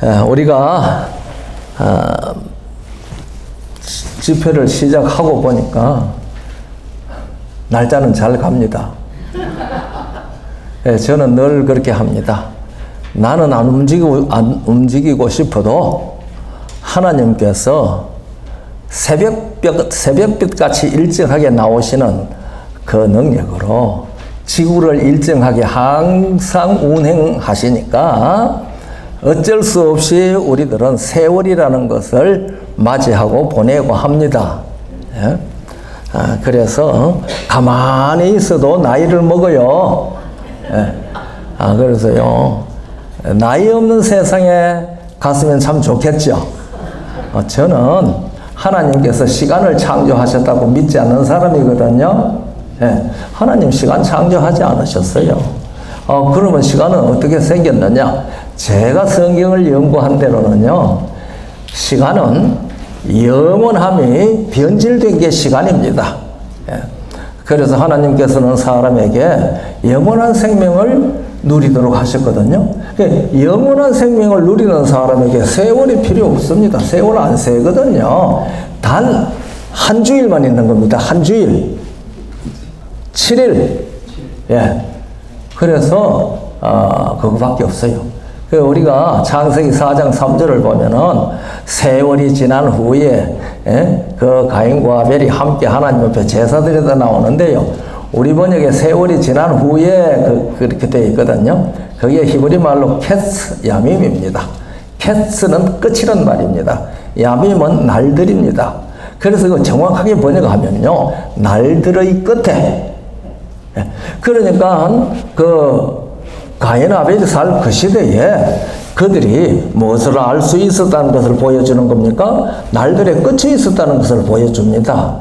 우리가 집회를 시작하고 보니까 날짜는 잘 갑니다. 저는 늘 그렇게 합니다. 나는 안 움직이고 싶어도 하나님께서 새벽빛같이 일정하게 나오시는 그 능력으로 지구를 일정하게 항상 운행하시니까 어쩔 수 없이 우리들은 세월이라는 것을 맞이하고 보내고 합니다. 그래서 가만히 있어도 나이를 먹어요. 그래서요, 나이 없는 세상에 갔으면 참 좋겠죠. 저는 하나님께서 시간을 창조하셨다고 믿지 않는 사람이거든요. 하나님 시간 창조하지 않으셨어요. 그러면 시간은 어떻게 생겼느냐? 제가 성경을 연구한 대로는요, 시간은 영원함이 변질된 게 시간입니다. 그래서 하나님께서는 사람에게 영원한 생명을 누리도록 하셨거든요. 영원한 생명을 누리는 사람에게 세월이 필요 없습니다. 세월 안 세거든요. 단 한 주일만 있는 겁니다. 한 주일. 7일. 그래서 그거밖에 없어요. 우리가 창세기 4장 3절을 보면은 세월이 지난 후에 그 가인과 아벨이 함께 하나님 앞에 제사 드리다 나오는데요. 우리 번역에 세월이 지난 후에 그렇게 되어 있거든요. 그게 히브리 말로 캐스 야밈입니다. 캐스는 끝이란 말입니다. 야밈은 날들입니다. 그래서 그 정확하게 번역하면요, 날들의 끝에. 그러니까 그 가인 아벨이 살 그 시대에 그들이 무엇을 알 수 있었다는 것을 보여주는 겁니까? 날들의 끝이 있었다는 것을 보여줍니다.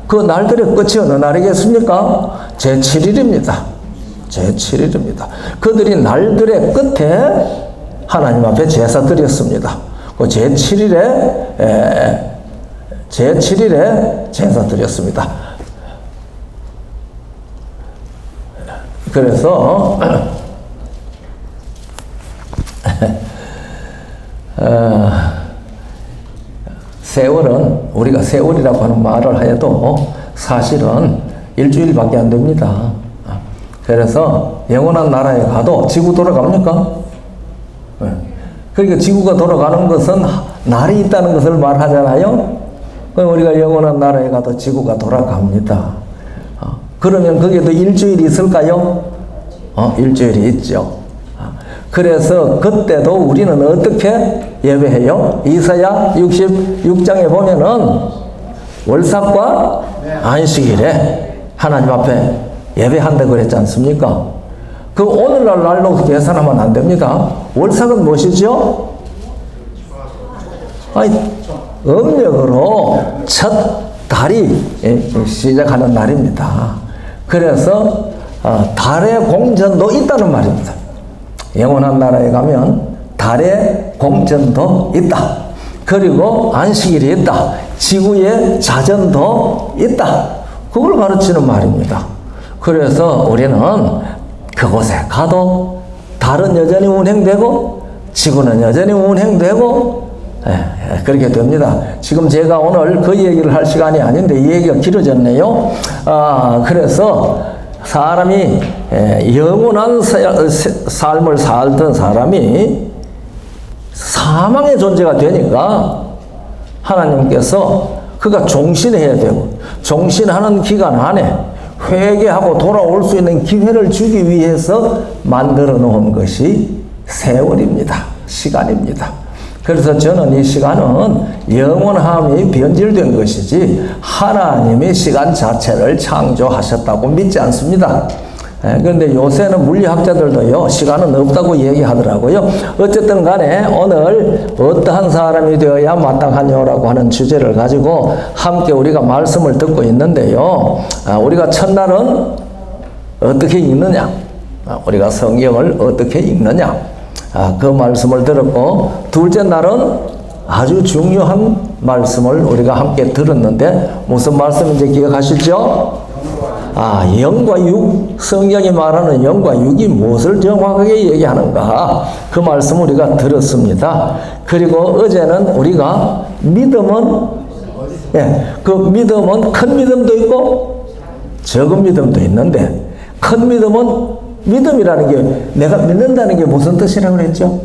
그 날들의 끝이 어느 날이겠습니까? 제7일입니다. 제7일입니다. 그들이 날들의 끝에 하나님 앞에 제사 드렸습니다. 그 제7일에 제사 드렸습니다. 그래서 세월은 우리가 세월이라고 하는 말을 해도 사실은 일주일밖에 안 됩니다. 그래서 영원한 나라에 가도 지구 돌아갑니까? 그러니까 지구가 돌아가는 것은 날이 있다는 것을 말하잖아요. 그럼 우리가 영원한 나라에 가도 지구가 돌아갑니다. 그러면 거기에도 일주일이 있을까요? 일주일이 있죠. 그래서 그때도 우리는 어떻게 예배해요? 이사야 66장에 보면은 월삭과 안식일에 하나님 앞에 예배한다고 그랬지 않습니까? 그 오늘날 날로 계산하면 안 됩니다. 월삭은 무엇이죠? 음력으로 첫 달이 시작하는 날입니다. 그래서 달의 공전도 있다는 말입니다. 영원한 나라에 가면 달의 공전도 있다. 그리고 안식일이 있다. 지구의 자전도 있다. 그걸 가르치는 말입니다. 그래서 우리는 그곳에 가도 달은 여전히 운행되고 지구는 여전히 운행되고 그렇게 됩니다. 지금 제가 오늘 그 얘기를 할 시간이 아닌데 이 얘기가 길어졌네요. 그래서 사람이 영원한 삶을 살던 사람이 사망의 존재가 되니까 하나님께서 그가 종신해야 되고 종신하는 기간 안에 회개하고 돌아올 수 있는 기회를 주기 위해서 만들어 놓은 것이 세월입니다. 시간입니다. 그래서 저는 이 시간은 영원함이 변질된 것이지 하나님이 시간 자체를 창조하셨다고 믿지 않습니다. 그런데 요새는 물리학자들도요, 시간은 없다고 얘기하더라고요. 어쨌든 간에 오늘 어떠한 사람이 되어야 마땅하냐라고 하는 주제를 가지고 함께 우리가 말씀을 듣고 있는데요. 우리가 첫날은 어떻게 읽느냐? 우리가 성경을 어떻게 읽느냐? 그 말씀을 들었고, 둘째 날은 아주 중요한 말씀을 우리가 함께 들었는데 무슨 말씀인지 기억하시죠? 영과 육, 성경이 말하는 영과 육이 무엇을 정확하게 얘기하는가? 그 말씀 우리가 들었습니다. 그리고 어제는 우리가 믿음은, 그 믿음은 큰 믿음도 있고 적은 믿음도 있는데, 큰 믿음은 믿음이라는 게 내가 믿는다는 게 무슨 뜻이라고 그랬죠?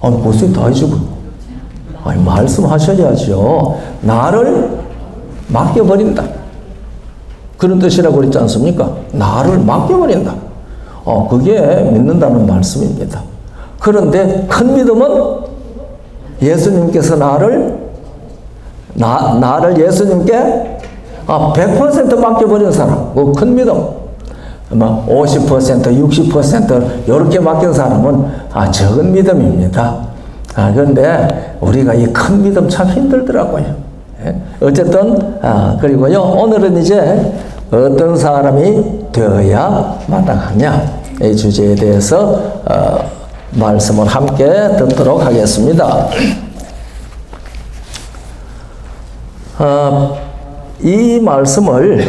벌써 다 해주고. 말씀하셔야죠. 나를 맡겨버린다. 그런 뜻이라고 그랬지 않습니까? 나를 맡겨버린다. 그게 믿는다는 말씀입니다. 그런데 큰 믿음은 예수님께서 나를 예수님께 100% 맡겨버린 사람. 그 큰 믿음. 50%, 60% 이렇게 맡긴 사람은 적은 믿음입니다. 그런데 우리가 이 큰 믿음 참 힘들더라고요. 어쨌든 그리고요, 오늘은 이제 어떤 사람이 되어야 마땅하냐, 이 주제에 대해서 말씀을 함께 듣도록 하겠습니다. 이 말씀을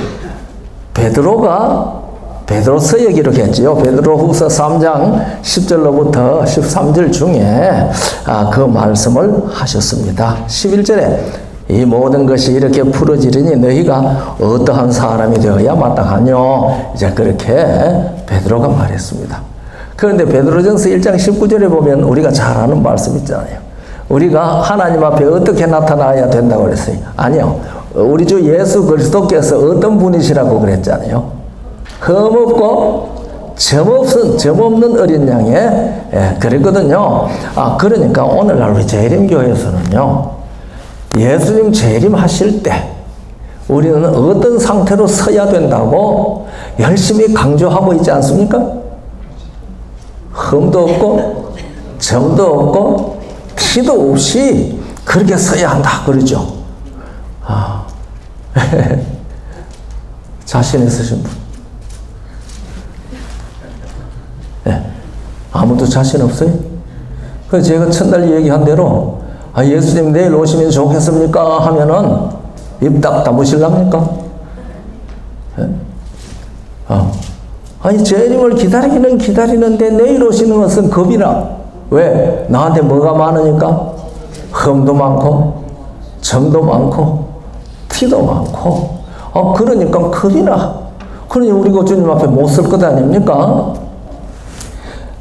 베드로서 얘기를 했지요. 베드로후서 3장 10절로부터 13절 중에 그 말씀을 하셨습니다. 11절에 이 모든 것이 이렇게 풀어지리니 너희가 어떠한 사람이 되어야 마땅하뇨. 이제 그렇게 베드로가 말했습니다. 그런데 베드로전서 1장 19절에 보면 우리가 잘 아는 말씀 있잖아요. 우리가 하나님 앞에 어떻게 나타나야 된다고 그랬어요? 아니요. 우리 주 예수 그리스도께서 어떤 분이시라고 그랬잖아요. 흠없고 점없는 어린 양에 그랬거든요. 그러니까 오늘날 우리 재림교회에서는요, 예수님 재림하실 때 우리는 어떤 상태로 서야 된다고 열심히 강조하고 있지 않습니까? 흠도 없고 점도 없고 티도 없이 그렇게 서야 한다 그러죠. 자신 있으신 분? 아무도 자신 없어요? 그래서 제가 첫날 얘기한 대로 예수님 내일 오시면 좋겠습니까? 하면은 입 딱 다무실랍니까? 재림을 기다리기는 기다리는데 내일 오시는 것은 겁이나. 왜? 나한테 뭐가 많으니까? 흠도 많고 점도 많고 티도 많고 그러니까 겁이나. 그러니 우리가 주님 앞에 못 쓸 것 아닙니까?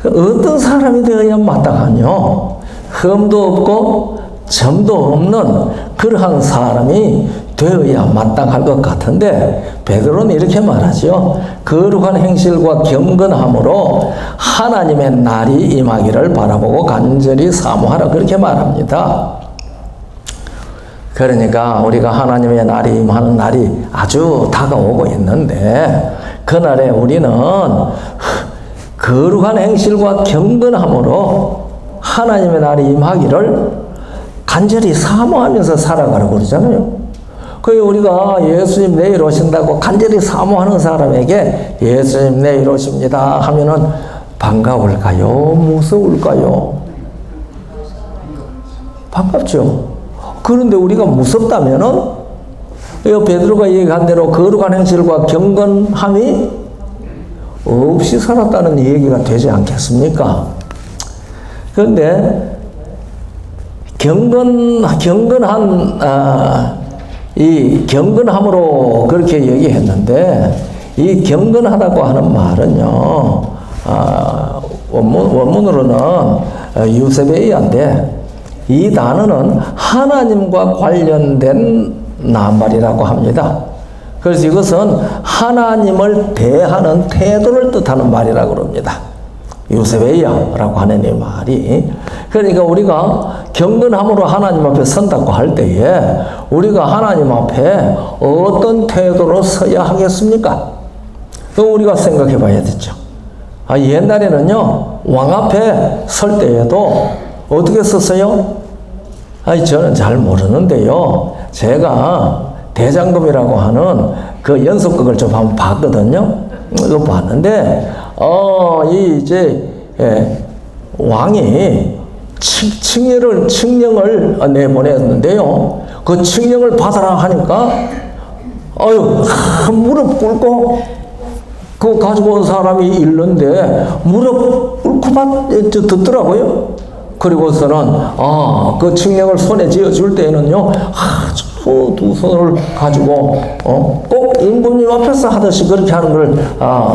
어떤 사람이 되어야 마땅하뇨? 흠도 없고 점도 없는 그러한 사람이 되어야 마땅할 것 같은데, 베드로는 이렇게 말하죠. 거룩한 행실과 경건함으로 하나님의 날이 임하기를 바라보고 간절히 사모하라, 그렇게 말합니다. 그러니까 우리가 하나님의 날이 임하는 날이 아주 다가오고 있는데, 그날에 우리는 거룩한 행실과 경건함으로 하나님의 날이 임하기를 간절히 사모하면서 살아가라고 그러잖아요. 그게 우리가 예수님 내일 오신다고 간절히 사모하는 사람에게 예수님 내일 오십니다 하면은 반가울까요? 무서울까요? 반갑죠. 그런데 우리가 무섭다면은 베드로가 얘기한 대로 거룩한 행실과 경건함이 없이 살았다는 얘기가 되지 않겠습니까? 그런데 이 경건함으로 그렇게 얘기했는데, 이 경건하다고 하는 말은요, 원문으로는 유세베이아인데, 이 단어는 하나님과 관련된 낱말이라고 합니다. 그래서 이것은 하나님을 대하는 태도를 뜻하는 말이라고 합니다. 유세베이아라고 하는 이 말이. 그러니까 우리가 경건함으로 하나님 앞에 선다고 할 때에 우리가 하나님 앞에 어떤 태도로 서야 하겠습니까? 그거 우리가 생각해 봐야 되죠. 옛날에는요, 왕 앞에 설 때에도 어떻게 썼어요? 저는 잘 모르는데요, 제가 대장금이라고 하는 그 연속극을 좀 한번 봤거든요. 이거 봤는데, 왕이 칙령을 내보냈는데요. 그 칙령을 받아라 하니까, 아유, 무릎 꿇고 그거 가지고 온 사람이 있는데 무릎 꿇고 듣더라고요. 그리고서는 그 칙령을 손에 쥐어줄 때는요, 두 손을 가지고 꼭 임금님 앞에서 하듯이 그렇게 하는 걸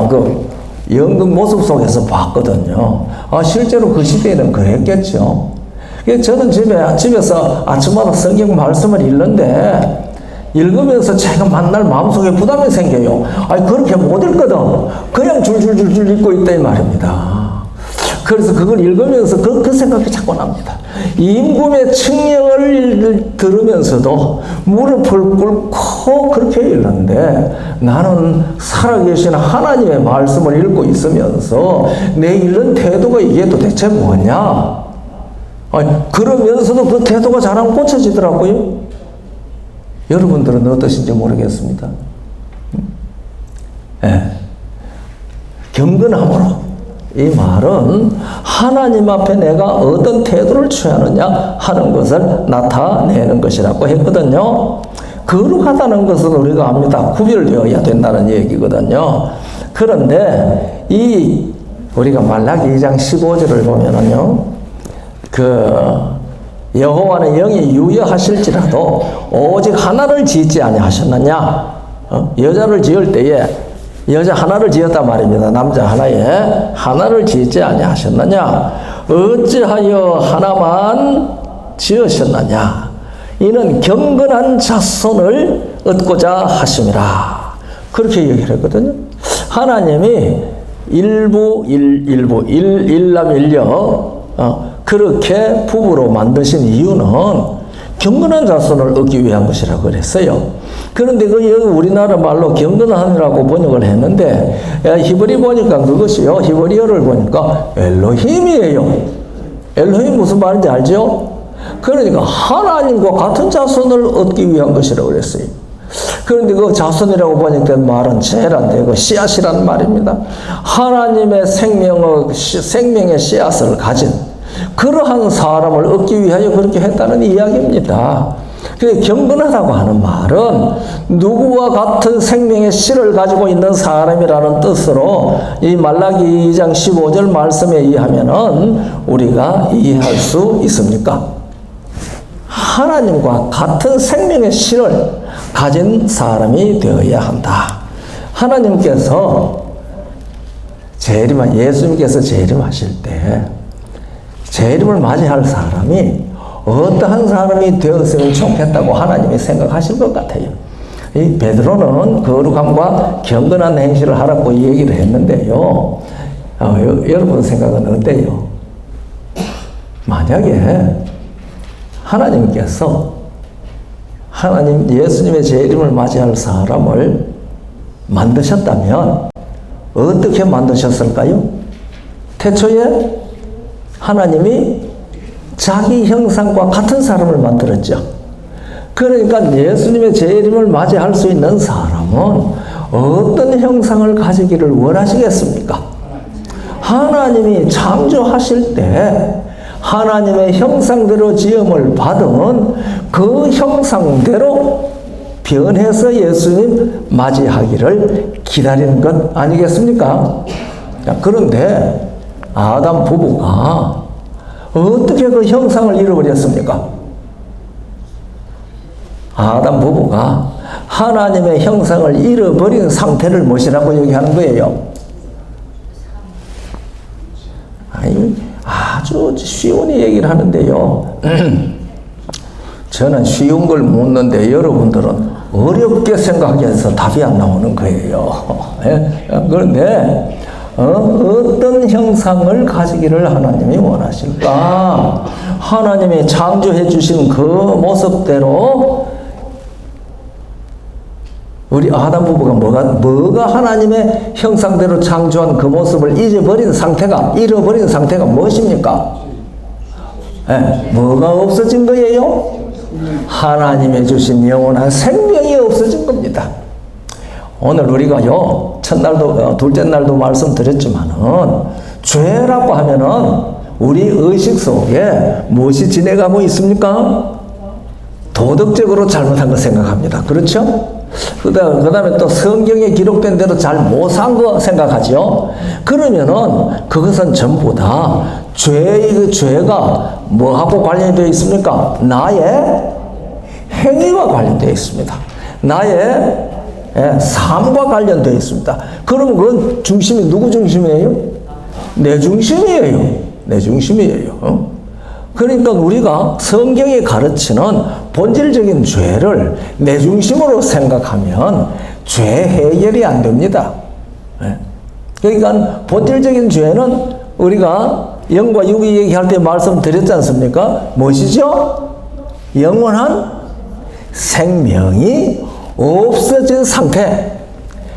그 연극 모습 속에서 봤거든요. 실제로 그 시대에는 그랬겠죠. 저는 집에서 아침마다 성경 말씀을 읽는데 읽으면서 제가 만날 마음속에 부담이 생겨요. 그렇게 못 읽거든. 그냥 줄줄줄줄 읽고 있다 이 말입니다. 그래서 그걸 읽으면서 그 생각이 자꾸 납니다. 임금의 칙령을 들으면서도 무릎을 꿇고 그렇게 읽는데 나는 살아계신 하나님의 말씀을 읽고 있으면서 내 읽는 태도가 이게 도대체 뭐냐? 그러면서도 그 태도가 잘 안 고쳐지더라고요. 여러분들은 어떠신지 모르겠습니다. 경건함으로. 이 말은 하나님 앞에 내가 어떤 태도를 취하느냐 하는 것을 나타내는 것이라고 했거든요. 거룩하다는 것은 우리가 압니다. 구별되어야 된다는 얘기거든요. 그런데 우리가 말라기 2장 15절을 보면은요, 여호와는 영이 유여하실지라도 오직 하나를 짓지 아니하셨느냐? 여자를 지을 때에 여자 하나를 지었단 말입니다. 남자 하나를 짓지 아니하셨느냐? 어찌하여 하나만 지으셨느냐? 이는 경건한 자손을 얻고자 하심이라. 그렇게 얘기를 했거든요. 하나님이 일남 일녀 그렇게 부부로 만드신 이유는 경건한 자손을 얻기 위한 것이라고 그랬어요. 그런데 우리나라 말로 경건함이라고 번역을 했는데 히브리 보니까 그것이요, 히브리어를 보니까 엘로힘이에요. 엘로힘 무슨 말인지 알죠? 그러니까 하나님과 같은 자손을 얻기 위한 것이라고 그랬어요. 그런데 그 자손이라고 번역된 말은 제란데 그 씨앗이란 말입니다. 하나님의 생명의 씨앗을 가진 그러한 사람을 얻기 위하여 그렇게 했다는 이야기입니다. 경건하다고 하는 말은 누구와 같은 생명의 씨를 가지고 있는 사람이라는 뜻으로 이 말라기 2장 15절 말씀에 의하면은 우리가 이해할 수 있습니까? 하나님과 같은 생명의 씨를 가진 사람이 되어야 한다. 하나님께서 예수님께서 재림하실 때 재림을 맞이할 사람이 어떠한 사람이 되었으면 좋겠다고 하나님이 생각하실 것 같아요. 이 베드로는 거룩함과 경건한 행실을 하라고 얘기를 했는데요. 여러분 생각은 어때요? 만약에 하나님께서 예수님의 재림을 맞이할 사람을 만드셨다면 어떻게 만드셨을까요? 태초에 하나님이 자기 형상과 같은 사람을 만들었죠. 그러니까 예수님의 재림을 맞이할 수 있는 사람은 어떤 형상을 가지기를 원하시겠습니까? 하나님이 창조하실 때 하나님의 형상대로 지음을 받은 그 형상대로 변해서 예수님 맞이하기를 기다리는 것 아니겠습니까? 그런데 아담 부부가 어떻게 그 형상을 잃어버렸습니까? 아담 부부가 하나님의 형상을 잃어버린 상태를 무엇이라고 얘기하는 거예요? 아주 쉬운 얘기를 하는데요. 저는 쉬운 걸 묻는데 여러분들은 어렵게 생각해서 답이 안 나오는 거예요. 그런데 어떤 형상을 가지기를 하나님이 원하실까? 하나님이 창조해 주신 그 모습대로 우리 아담 부부가 뭐가 하나님의 형상대로 창조한 그 모습을 잃어버린 상태가 무엇입니까? 뭐가 없어진 거예요? 하나님의 주신 영원한 생명이 없어진 겁니다. 오늘 우리가요, 첫날도, 둘째 날도 말씀드렸지만은, 죄라고 하면은, 우리 의식 속에 무엇이 지내가고 있습니까? 도덕적으로 잘못한 거 생각합니다. 그렇죠? 그 다음에 또 성경에 기록된 대로 잘 못 산 거 생각하죠? 그러면은 그것은 전부 다 죄가 뭐하고 관련이 되어 있습니까? 나의 행위와 관련되어 있습니다. 나의 삶과 관련되어 있습니다. 그러면 그 중심이 누구 중심이에요? 내 중심이에요. 내 중심이에요. 그러니까 우리가 성경이 가르치는 본질적인 죄를 내 중심으로 생각하면 죄 해결이 안 됩니다. 그러니까 본질적인 죄는 우리가 영과 육이 얘기할 때 말씀드렸지 않습니까? 무엇이죠? 영원한 생명이 없어진 상태.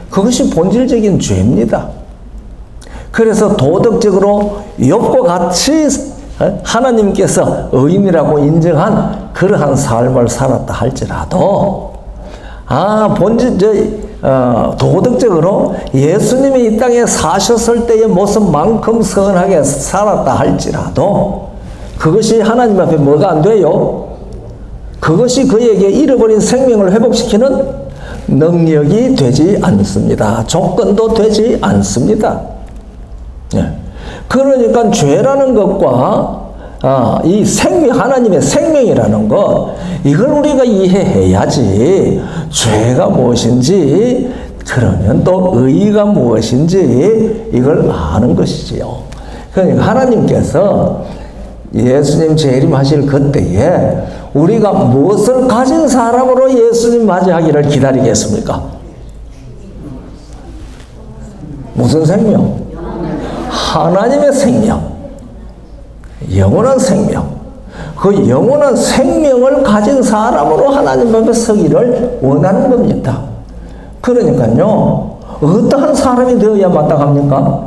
그것이 본질적인 죄입니다. 그래서 도덕적으로 욥과 같이 하나님께서 의인이라고 인정한 그러한 삶을 살았다 할지라도 도덕적으로 예수님이 이 땅에 사셨을 때의 모습만큼 선하게 살았다 할지라도 그것이 하나님 앞에 뭐가 안 돼요? 그것이 그에게 잃어버린 생명을 회복시키는 능력이 되지 않습니다. 조건도 되지 않습니다. 그러니까 죄라는 것과 이 하나님의 생명이라는 것, 이걸 우리가 이해해야지 죄가 무엇인지, 그러면 또 의가 무엇인지 이걸 아는 것이지요. 그러니까 하나님께서 예수님 재림하실 그때에 우리가 무엇을 가진 사람으로 예수님 맞이하기를 기다리겠습니까? 무슨 생명? 하나님의 생명, 영원한 생명. 그 영원한 생명을 가진 사람으로 하나님 앞에 서기를 원하는 겁니다. 그러니까요, 어떠한 사람이 되어야 마땅합니까?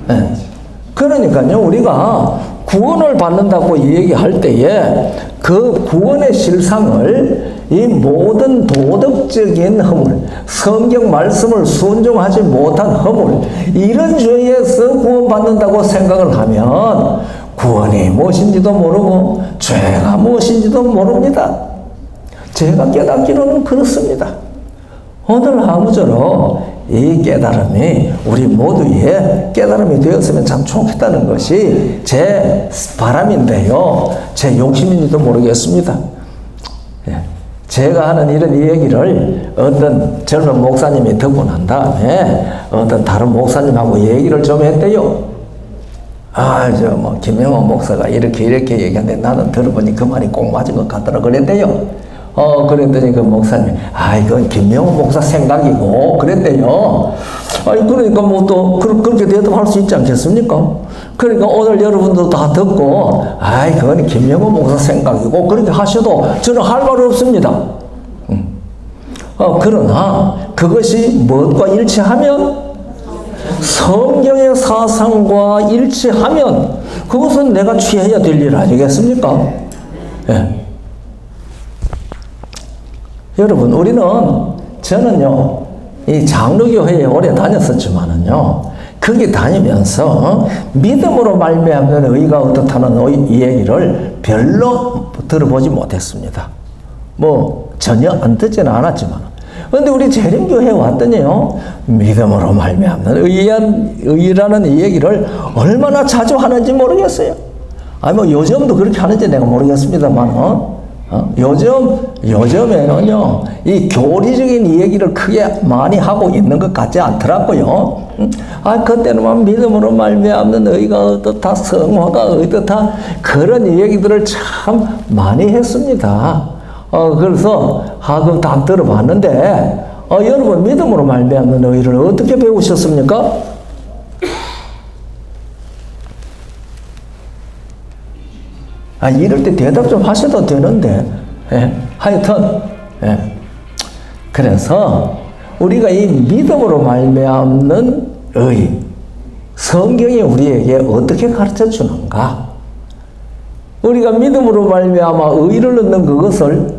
네. 그러니까요, 우리가 구원을 받는다고 얘기할 때에 그 구원의 실상을 이 모든 도덕적인 허물, 성경 말씀을 순종하지 못한 허물, 이런 죄에서 구원받는다고 생각을 하면 구원이 무엇인지도 모르고 죄가 무엇인지도 모릅니다. 제가 깨닫기로는 그렇습니다. 오늘 아무쪼록 이 깨달음이 우리 모두의 깨달음이 되었으면 참 좋겠다는 것이 제 바람인데요. 제 욕심인지도 모르겠습니다. 제가 하는 이런 얘기를 어떤 젊은 목사님이 듣고 난 다음에 어떤 다른 목사님하고 얘기를 좀 했대요. 김영원 목사가 이렇게 얘기하는데 나는 들어보니 그 말이 꼭 맞은 것 같더라 그랬대요. 그랬더니 그 목사님이, 이건 김영원 목사 생각이고, 그랬대요. 그러니까 또, 그렇게 대답할 수 있지 않겠습니까? 그러니까 오늘 여러분도 다 듣고, 그건 김영원 목사 생각이고, 그렇게 하셔도 저는 할 말 없습니다. 그러나, 그것이 무엇과 일치하면? 성경의 사상과 일치하면, 그것은 내가 취해야 될 일 아니겠습니까? 예. 여러분, 저는요, 이 장로교회에 오래 다녔었지만은요, 거기 다니면서 믿음으로 말미암는 의가 어떻다는 이 얘기를 별로 들어보지 못했습니다. 전혀 안 듣지는 않았지만. 그런데 우리 재림교회에 왔더니요, 믿음으로 말미암는 의라는 이 얘기를 얼마나 자주 하는지 모르겠어요. 요즘도 그렇게 하는지 내가 모르겠습니다만, 요즘에는요, 이 교리적인 이 얘기를 크게 많이 하고 있는 것 같지 않더라고요. 그때는 믿음으로 말미암는 의가 어떻다, 성화가 어떻다, 그런 얘기들을 참 많이 했습니다. 그래서, 그거 다 들어봤는데, 여러분, 믿음으로 말미암는 의를 어떻게 배우셨습니까? 이럴 때 대답 좀 하셔도 되는데, 하여튼, 그래서 우리가 이 믿음으로 말미암는 의, 성경이 우리에게 어떻게 가르쳐 주는가? 우리가 믿음으로 말미암아 의를 얻는 그것을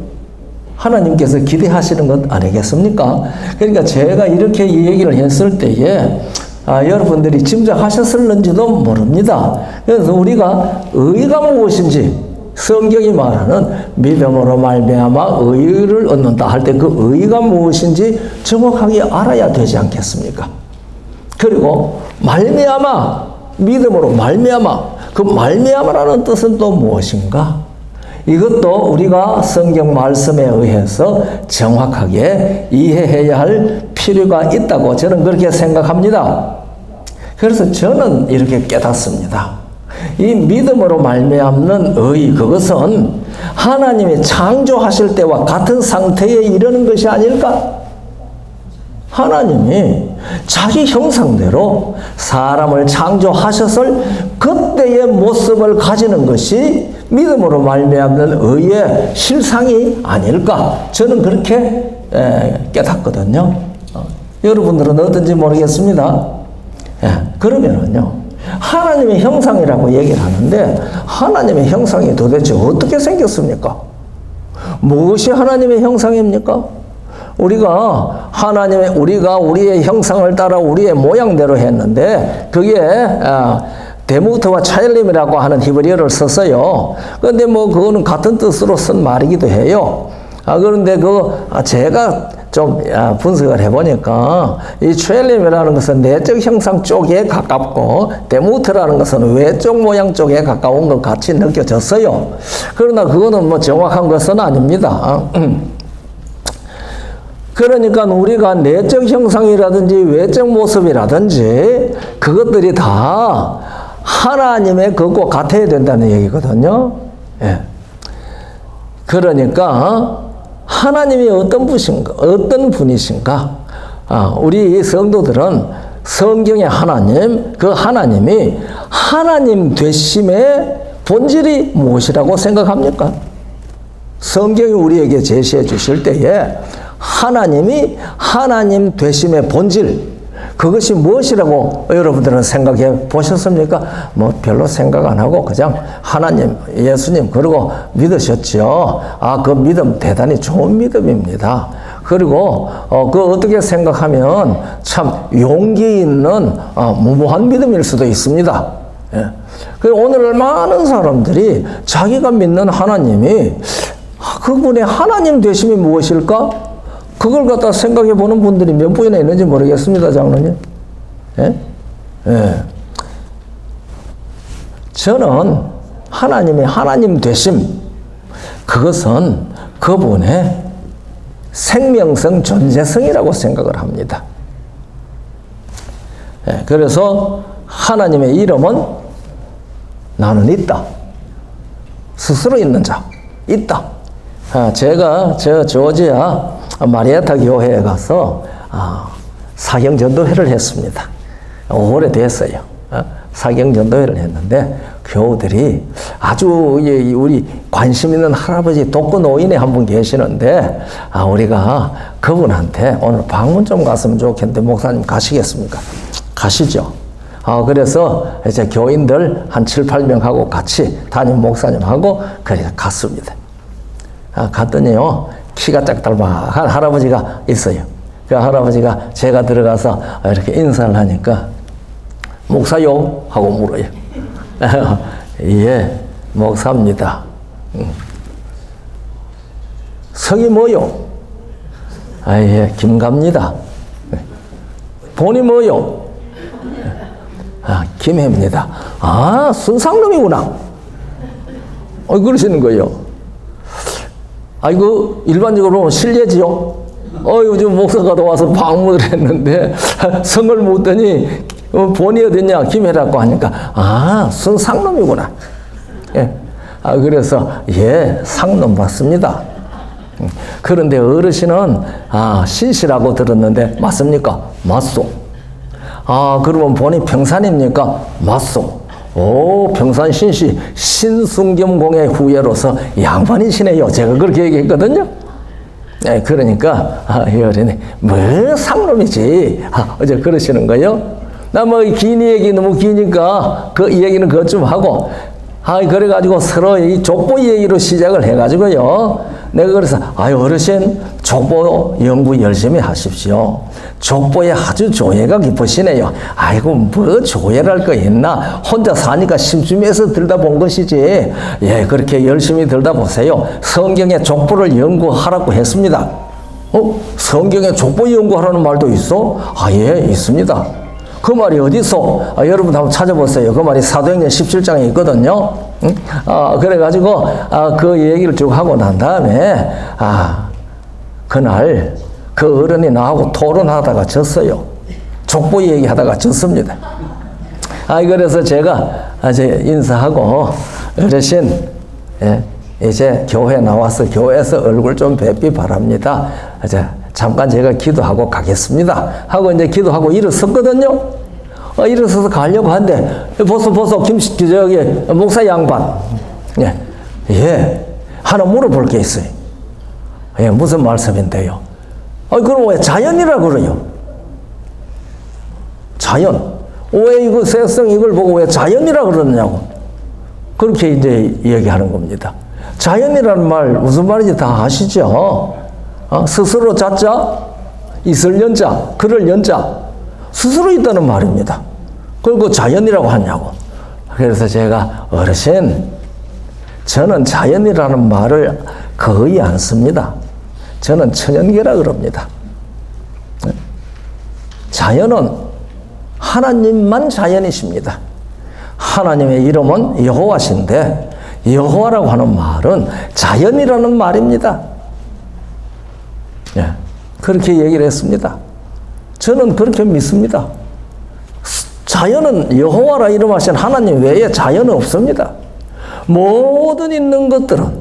하나님께서 기대하시는 것 아니겠습니까? 그러니까 제가 이렇게 이 얘기를 했을 때에 여러분들이 짐작하셨을는지도 모릅니다. 그래서 우리가 의가 무엇인지 성경이 말하는 믿음으로 말미암아 의를 얻는다 할 때 그 의가 무엇인지 정확하게 알아야 되지 않겠습니까? 그리고 말미암아, 믿음으로 말미암아, 그 말미암아라는 뜻은 또 무엇인가? 이것도 우리가 성경 말씀에 의해서 정확하게 이해해야 할 필요가 있다고 저는 그렇게 생각합니다. 그래서 저는 이렇게 깨닫습니다. 이 믿음으로 말미암는 의, 그것은 하나님이 창조하실 때와 같은 상태에 이르는 것이 아닐까? 하나님이 자기 형상대로 사람을 창조하셨을 그때의 모습을 가지는 것이 믿음으로 말미암는 의의 실상이 아닐까? 저는 그렇게 깨닫거든요. 여러분들은 어떤지 모르겠습니다. 그러면은요, 하나님의 형상이라고 얘기를 하는데 하나님의 형상이 도대체 어떻게 생겼습니까? 무엇이 하나님의 형상입니까? 우리가 우리의 형상을 따라 우리의 모양대로 했는데 그게 데모트와 차일림이라고 하는 히브리어를 썼어요. 그런데 뭐 그거는 같은 뜻으로 쓴 말이기도 해요. 그런데 제가 좀 분석을 해보니까 이 차일림이라는 것은 내적 형상 쪽에 가깝고 데모트라는 것은 외적 모양 쪽에 가까운 것 같이 느껴졌어요. 그러나 그거는 뭐 정확한 것은 아닙니다. 그러니까 우리가 내적 형상이라든지 외적 모습이라든지 그것들이 다 하나님의 것과 같아야 된다는 얘기거든요. 예. 그러니까 하나님이 어떤 분이신가? 우리 성도들은 성경의 하나님, 그 하나님이 하나님 되심의 본질이 무엇이라고 생각합니까? 성경이 우리에게 제시해 주실 때에 하나님이 하나님 되심의 본질, 그것이 무엇이라고 여러분들은 생각해 보셨습니까? 뭐 별로 생각 안 하고 그냥 하나님, 예수님 그러고 믿으셨죠. 그 믿음 대단히 좋은 믿음입니다. 그리고 어떻게 생각하면 참 용기 있는 무모한 믿음일 수도 있습니다. 예. 오늘 많은 사람들이 자기가 믿는 하나님이 그분의 하나님 되심이 무엇일까? 그걸 갖다 생각해 보는 분들이 몇 분이나 있는지 모르겠습니다, 장로님. 예? 예. 저는 하나님의 하나님 되심, 그것은 그분의 생명성, 존재성이라고 생각을 합니다. 예. 그래서 하나님의 이름은 나는 있다. 스스로 있는 자, 있다. 제가 조지아 마리아타 교회에 가서 사경전도회를 했습니다. 오래됐어요. 사경전도회를 했는데 교우들이 아주 우리 관심 있는 할아버지 독거 노인이 한 분 계시는데 우리가 그분한테 오늘 방문 좀 갔으면 좋겠는데 목사님 가시겠습니까? 가시죠. 그래서 이제 교인들 한 7, 8명하고 같이 담임 목사님하고 그래서 갔습니다. 갔더니요, 키가 짝달박한 할아버지가 있어요. 그 할아버지가 제가 들어가서 이렇게 인사를 하니까 목사요? 하고 물어요. 예, 목사입니다. 성이 뭐요? 예, 김갑니다. 본이 뭐요? 김해입니다. 순상놈이구나. 그러시는 거예요. 이거 일반적으로 보면 실례지요? 요즘 목사가 와서 방문을 했는데 성을 묻더니 본이 어딨냐? 김해라고 하니까 순상놈이구나. 예. 그래서 상놈 맞습니다. 그런데 어르신은 신씨라고 들었는데 맞습니까? 맞소. 그러면 본이 평산입니까? 맞소. 평산 신씨 신승겸공의 후예로서 양반이시네요. 제가 그렇게 얘기했거든요. 네, 그러니까 이 어린이 뭐 상놈이지. 어제 그러시는 거예요. 나 뭐 긴 얘기 너무 기니까 이 얘기는 그것 좀 하고 그래가지고 서로 이 족보 얘기로 시작을 해가지고요. 내가 그래서, 아유, 어르신, 족보 연구 열심히 하십시오. 족보에 아주 조예가 깊으시네요. 아이고, 뭐 조예랄 거 있나? 혼자 사니까 심심해서 들다 본 것이지. 예, 그렇게 열심히 들다 보세요. 성경에 족보를 연구하라고 했습니다. 성경에 족보 연구하라는 말도 있어? 아, 예, 있습니다. 그 말이 어디 있어? 여러분 한번 찾아보세요. 그 말이 사도행전 17장에 있거든요. 응? 그래가지고, 그 얘기를 쭉 하고 난 다음에, 그날 그 어른이 나하고 토론하다가 졌어요. 족보 얘기하다가 졌습니다. 그래서 제가 이제 인사하고, 어르신, 예, 이제 교회 나와서 교회에서 얼굴 좀 뵙기 바랍니다. 이제 잠깐 제가 기도하고 가겠습니다. 하고 이제 기도하고 일어섰거든요. 일어서서 가려고 하는데, 보소, 저기, 목사 양반. 예, 하나 물어볼 게 있어요. 예, 무슨 말씀인데요? 그럼 왜 자연이라 그래요? 자연. 왜 이거 세상 이걸 보고 왜 자연이라 그러느냐고. 그렇게 이제 얘기하는 겁니다. 자연이라는 말 무슨 말인지 다 아시죠? 스스로 자자, 있을 연자, 그럴 연자, 스스로 있다는 말입니다. 그리고 자연이라고 하냐고. 그래서 제가, 어르신, 저는 자연이라는 말을 거의 안 씁니다. 저는 천연계라 그럽니다. 자연은 하나님만 자연이십니다. 하나님의 이름은 여호와신데, 여호와라고 하는 말은 자연이라는 말입니다. 예, 그렇게 얘기를 했습니다. 저는 그렇게 믿습니다. 자연은 여호와라 이름하신 하나님 외에 자연은 없습니다. 모든 있는 것들은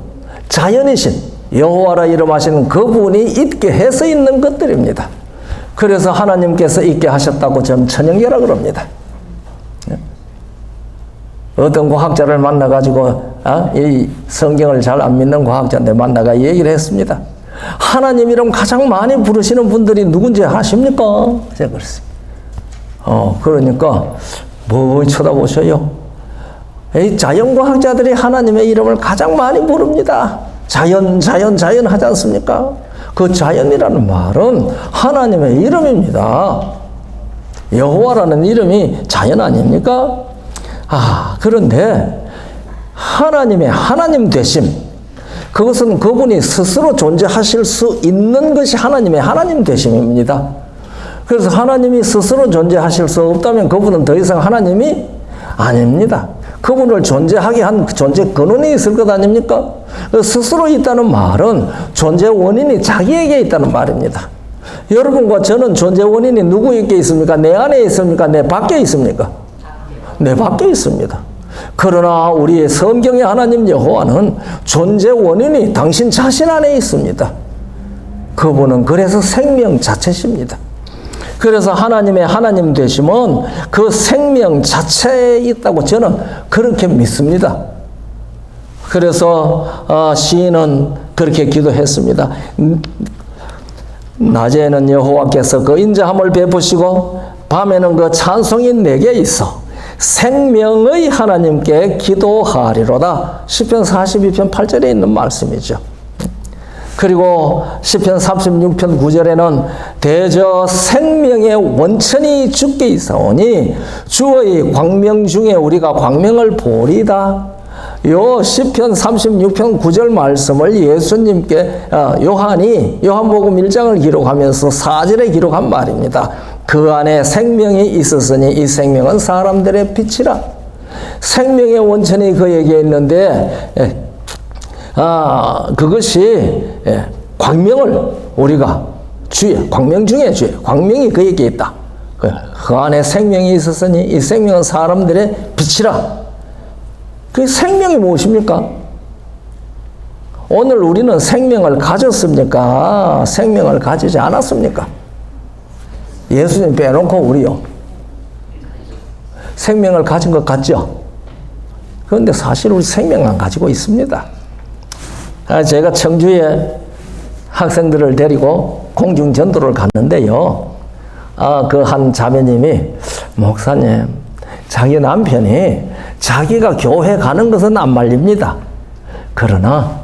자연이신 여호와라 이름하시는 그분이 있게 해서 있는 것들입니다. 그래서 하나님께서 있게 하셨다고 저는 천연계라 그럽니다. 어떤 과학자를 만나가지고, 이 성경을 잘 안 믿는 과학자인데 만나가 얘기를 했습니다. 하나님 이름 가장 많이 부르시는 분들이 누군지 아십니까? 제가 그랬습니다. 그러니까, 뭐 쳐다보셔요? 이 자연과학자들이 하나님의 이름을 가장 많이 부릅니다. 자연 하지 않습니까? 그 자연이라는 말은 하나님의 이름입니다. 여호와라는 이름이 자연 아닙니까? 그런데 하나님의 하나님 되심, 그것은 그분이 스스로 존재하실 수 있는 것이 하나님의 하나님 되심입니다. 그래서 하나님이 스스로 존재하실 수 없다면 그분은 더 이상 하나님이 아닙니다. 그분을 존재하게 한 존재 근원이 있을 것 아닙니까? 스스로 있다는 말은 존재 원인이 자기에게 있다는 말입니다. 여러분과 저는 존재 원인이 누구에게 있습니까? 내 안에 있습니까? 내 밖에 있습니까? 내 밖에 있습니다. 그러나 우리의 성경의 하나님 여호와는 존재 원인이 당신 자신 안에 있습니다. 그분은 그래서 생명 자체십니다. 그래서 하나님의 하나님 되심은 그 생명 자체에 있다고 저는 그렇게 믿습니다. 그래서 시인은 그렇게 기도했습니다. 낮에는 여호와께서 그 인자함을 베푸시고 밤에는 그 찬송이 내게 있어 생명의 하나님께 기도하리로다. 시편 42편 8절에 있는 말씀이죠. 그리고 시편 36편 9절에는 대저 생명의 원천이 주께 있사오니 주의 광명 중에 우리가 광명을 보리다. 요 시편 36편 9절 말씀을 예수님께 요한복음 1장을 기록하면서 4절에 기록한 말입니다. 그 안에 생명이 있었으니 이 생명은 사람들의 빛이라. 생명의 원천이 그에게 있는데 그것이 광명을 우리가 광명 중에 주의 광명이 그에게 있다. 그 안에 생명이 있었으니 이 생명은 사람들의 빛이라. 그 생명이 무엇입니까? 오늘 우리는 생명을 가졌습니까? 생명을 가지지 않았습니까? 예수님 빼놓고 우리요. 생명을 가진 것 같죠? 그런데 사실 우리 생명 안 가지고 있습니다. 제가 청주에 학생들을 데리고 공중전도를 갔는데요. 그 한 자매님이 목사님, 자기 남편이 자기가 교회 가는 것은 안 말립니다. 그러나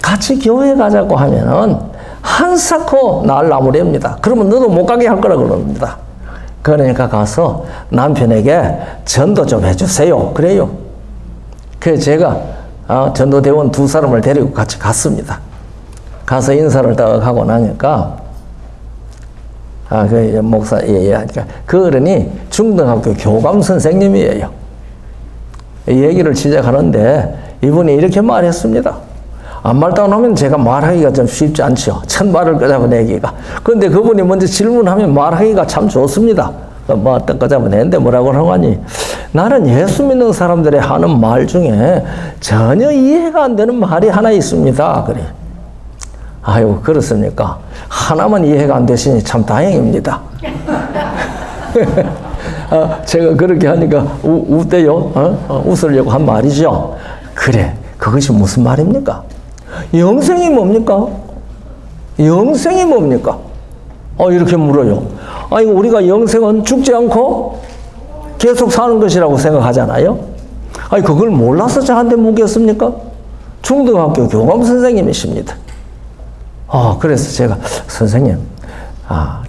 같이 교회 가자고 하면은 한사코 날 나무랍니다. 그러면 너도 못 가게 할 거라 그럽니다. 그러니까 가서 남편에게 전도 좀 해주세요. 그래요. 그래서 제가 전도대원 2사람을 데리고 같이 갔습니다. 가서 인사를 딱 하고 나니까 그 목사 하니까 그 어른이 중등학교 교감 선생님이에요. 얘기를 시작하는데 이분이 이렇게 말했습니다. 아무 말도 안 하면 제가 말하기가 좀 쉽지 않죠. 첫 말을 끄잡아내기가. 그런데 그분이 먼저 질문하면 말하기가 참 좋습니다. 뭐 어떤 끄잡아내는데 뭐라고 하니 나는 예수 믿는 사람들이 하는 말 중에 전혀 이해가 안 되는 말이 하나 있습니다. 그래. 아유, 그렇습니까? 하나만 이해가 안 되시니 참 다행입니다. 제가 그렇게 하니까 웃대요. 웃으려고 한 말이죠. 그래, 그것이 무슨 말입니까? 영생이 뭡니까? 영생이 뭡니까? 이렇게 물어요. 아니, 우리가 영생은 죽지 않고 계속 사는 것이라고 생각하잖아요. 아니, 그걸 몰라서 저한테 묻겠습니까? 중등학교 교감 선생님이십니다. 그래서 제가, 선생님,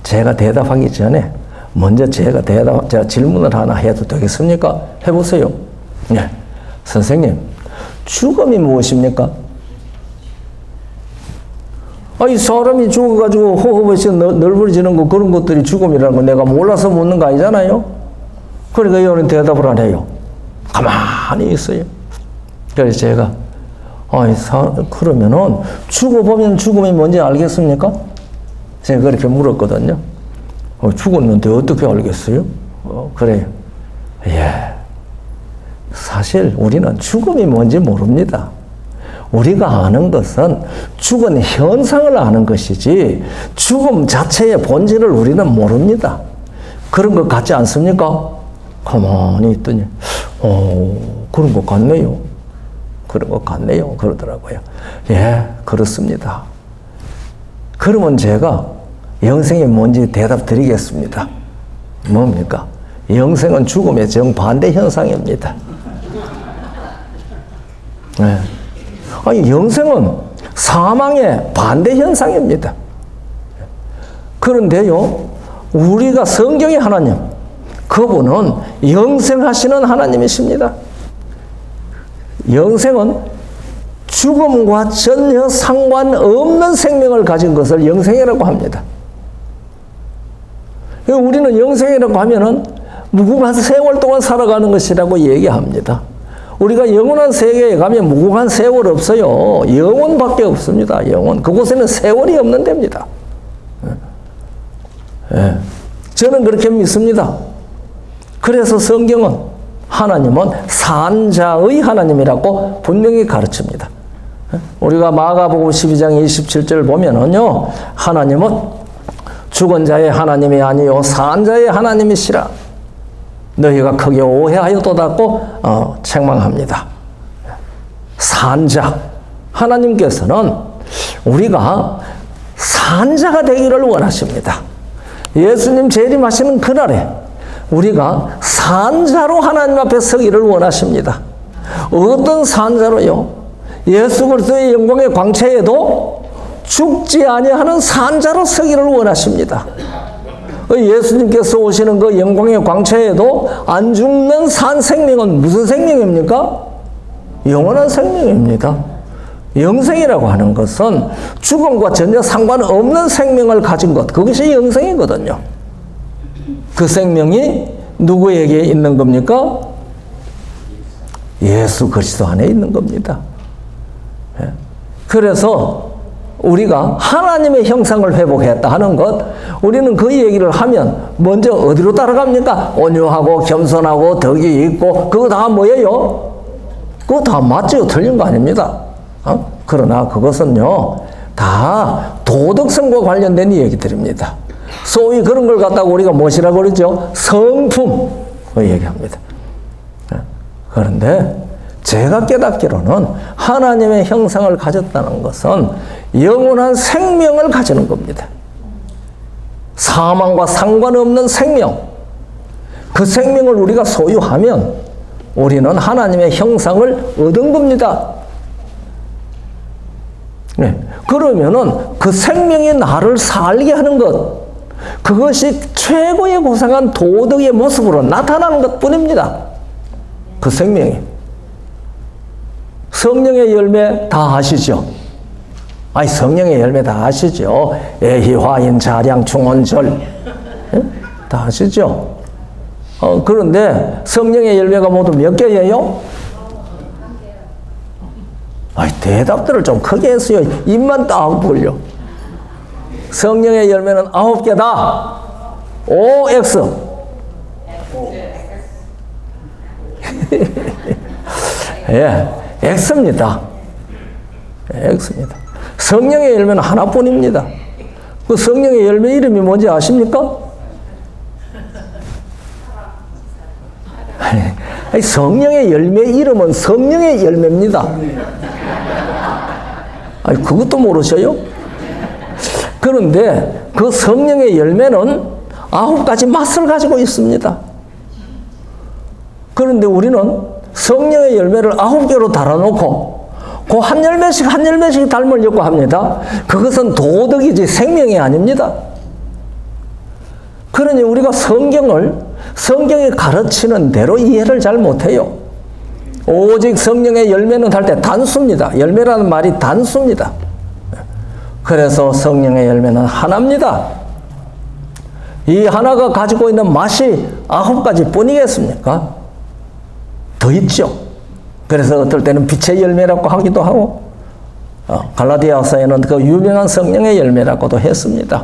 제가 대답하기 전에 먼저 제가 질문을 하나 해도 되겠습니까? 해보세요. 네. 선생님, 죽음이 무엇입니까? 이 사람이 죽어가지고 호흡없이 널브러지는 거, 그런 것들이 죽음이라는 거 내가 몰라서 묻는 거 아니잖아요? 그러니까 이거는 대답을 안 해요. 가만히 있어요. 그래서 제가, 그러면은 죽어보면 죽음이 뭔지 알겠습니까? 제가 그렇게 물었거든요. 죽었는데 어떻게 알겠어요? 그래요. 예. 사실 우리는 죽음이 뭔지 모릅니다. 우리가 아는 것은 죽은 현상을 아는 것이지 죽음 자체의 본질을 우리는 모릅니다. 그런 것 같지 않습니까? 가만히 있더니 그런 것 같네요. 그런 것 같네요. 그러더라고요. 예, 그렇습니다. 그러면 제가 영생이 뭔지 대답 드리겠습니다. 뭡니까? 영생은 죽음의 정반대 현상입니다. 네. 영생은 사망의 반대 현상입니다. 그런데요, 우리가 성경의 하나님, 그분은 영생하시는 하나님이십니다. 영생은 죽음과 전혀 상관없는 생명을 가진 것을 영생이라고 합니다. 우리는 영생이라고 하면은 무궁한 세월 동안 살아가는 것이라고 얘기합니다. 우리가 영원한 세계에 가면 무궁한 세월 없어요. 영원밖에 없습니다. 영원. 그곳에는 세월이 없는 데입니다. 예. 저는 그렇게 믿습니다. 그래서 성경은 하나님은 산자의 하나님이라고 분명히 가르칩니다. 우리가 마가복음 12장 27절 보면은요, 하나님은 죽은 자의 하나님이 아니요 산자의 하나님이시라. 너희가 크게 오해하였도다고 책망합니다. 산자, 하나님께서는 우리가 산자가 되기를 원하십니다. 예수님 재림하시는 그날에 우리가 산자로 하나님 앞에 서기를 원하십니다. 어떤 산자로요? 예수 그리스도의 영광의 광채에도 죽지 아니하는 산자로 서기를 원하십니다. 예수님께서 오시는 그 영광의 광채에도 안 죽는 산 생명은 무슨 생명입니까? 영원한 생명입니다. 영생이라고 하는 것은 죽음과 전혀 상관없는 생명을 가진 것, 그것이 영생이거든요. 그 생명이 누구에게 있는 겁니까? 예수 그리스도 안에 있는 겁니다. 그래서 우리가 하나님의 형상을 회복했다 하는 것, 우리는 그 얘기를 하면 먼저 어디로 따라갑니까? 온유하고 겸손하고 덕이 있고 그거 다 뭐예요? 그거 다 맞죠? 틀린 거 아닙니다. 그러나 그것은요 다 도덕성과 관련된 얘기들입니다. 소위 그런 걸 갖다가 우리가 무엇이라고 그러죠? 성품 그 얘기합니다. 그런데 제가 깨닫기로는 하나님의 형상을 가졌다는 것은 영원한 생명을 가지는 겁니다. 사망과 상관없는 생명. 그 생명을 우리가 소유하면 우리는 하나님의 형상을 얻은 겁니다. 네. 그러면은 그 생명이 나를 살게 하는 것, 그것이 최고의 고상한 도덕의 모습으로 나타나는 것 뿐입니다. 그 생명이. 성령의 열매 다 아시죠? 아니, 성령의 열매 다 아시죠? 애희, 화인, 자량, 충언절. 네? 다 아시죠? 그런데 성령의 열매가 모두 몇 개예요? 아니, 대답들을 좀 크게 했어요. 입만 딱 벌려. 성령의 열매는 9개다. OX. 예, X입니다. X입니다. 성령의 열매는 하나뿐입니다. 그 성령의 열매 이름이 뭔지 아십니까? 아니, 성령의 열매 이름은 성령의 열매입니다. 아니, 그것도 모르셔요? 그런데 그 성령의 열매는 9가지 맛을 가지고 있습니다. 그런데 우리는 성령의 열매를 9개로 달아놓고 그 한 열매씩 한 열매씩 닮으려고 합니다. 그것은 도덕이지 생명이 아닙니다. 그러니 우리가 성경이 가르치는 대로 이해를 잘 못해요. 오직 성령의 열매는 할 때 단수입니다. 열매라는 말이 단수입니다. 그래서 성령의 열매는 하나입니다. 이 하나가 가지고 있는 맛이 9가지 뿐이겠습니까? 더 있죠. 그래서 어떨 때는 빛의 열매라고 하기도 하고, 갈라디아서에는 그 유명한 성령의 열매라고도 했습니다.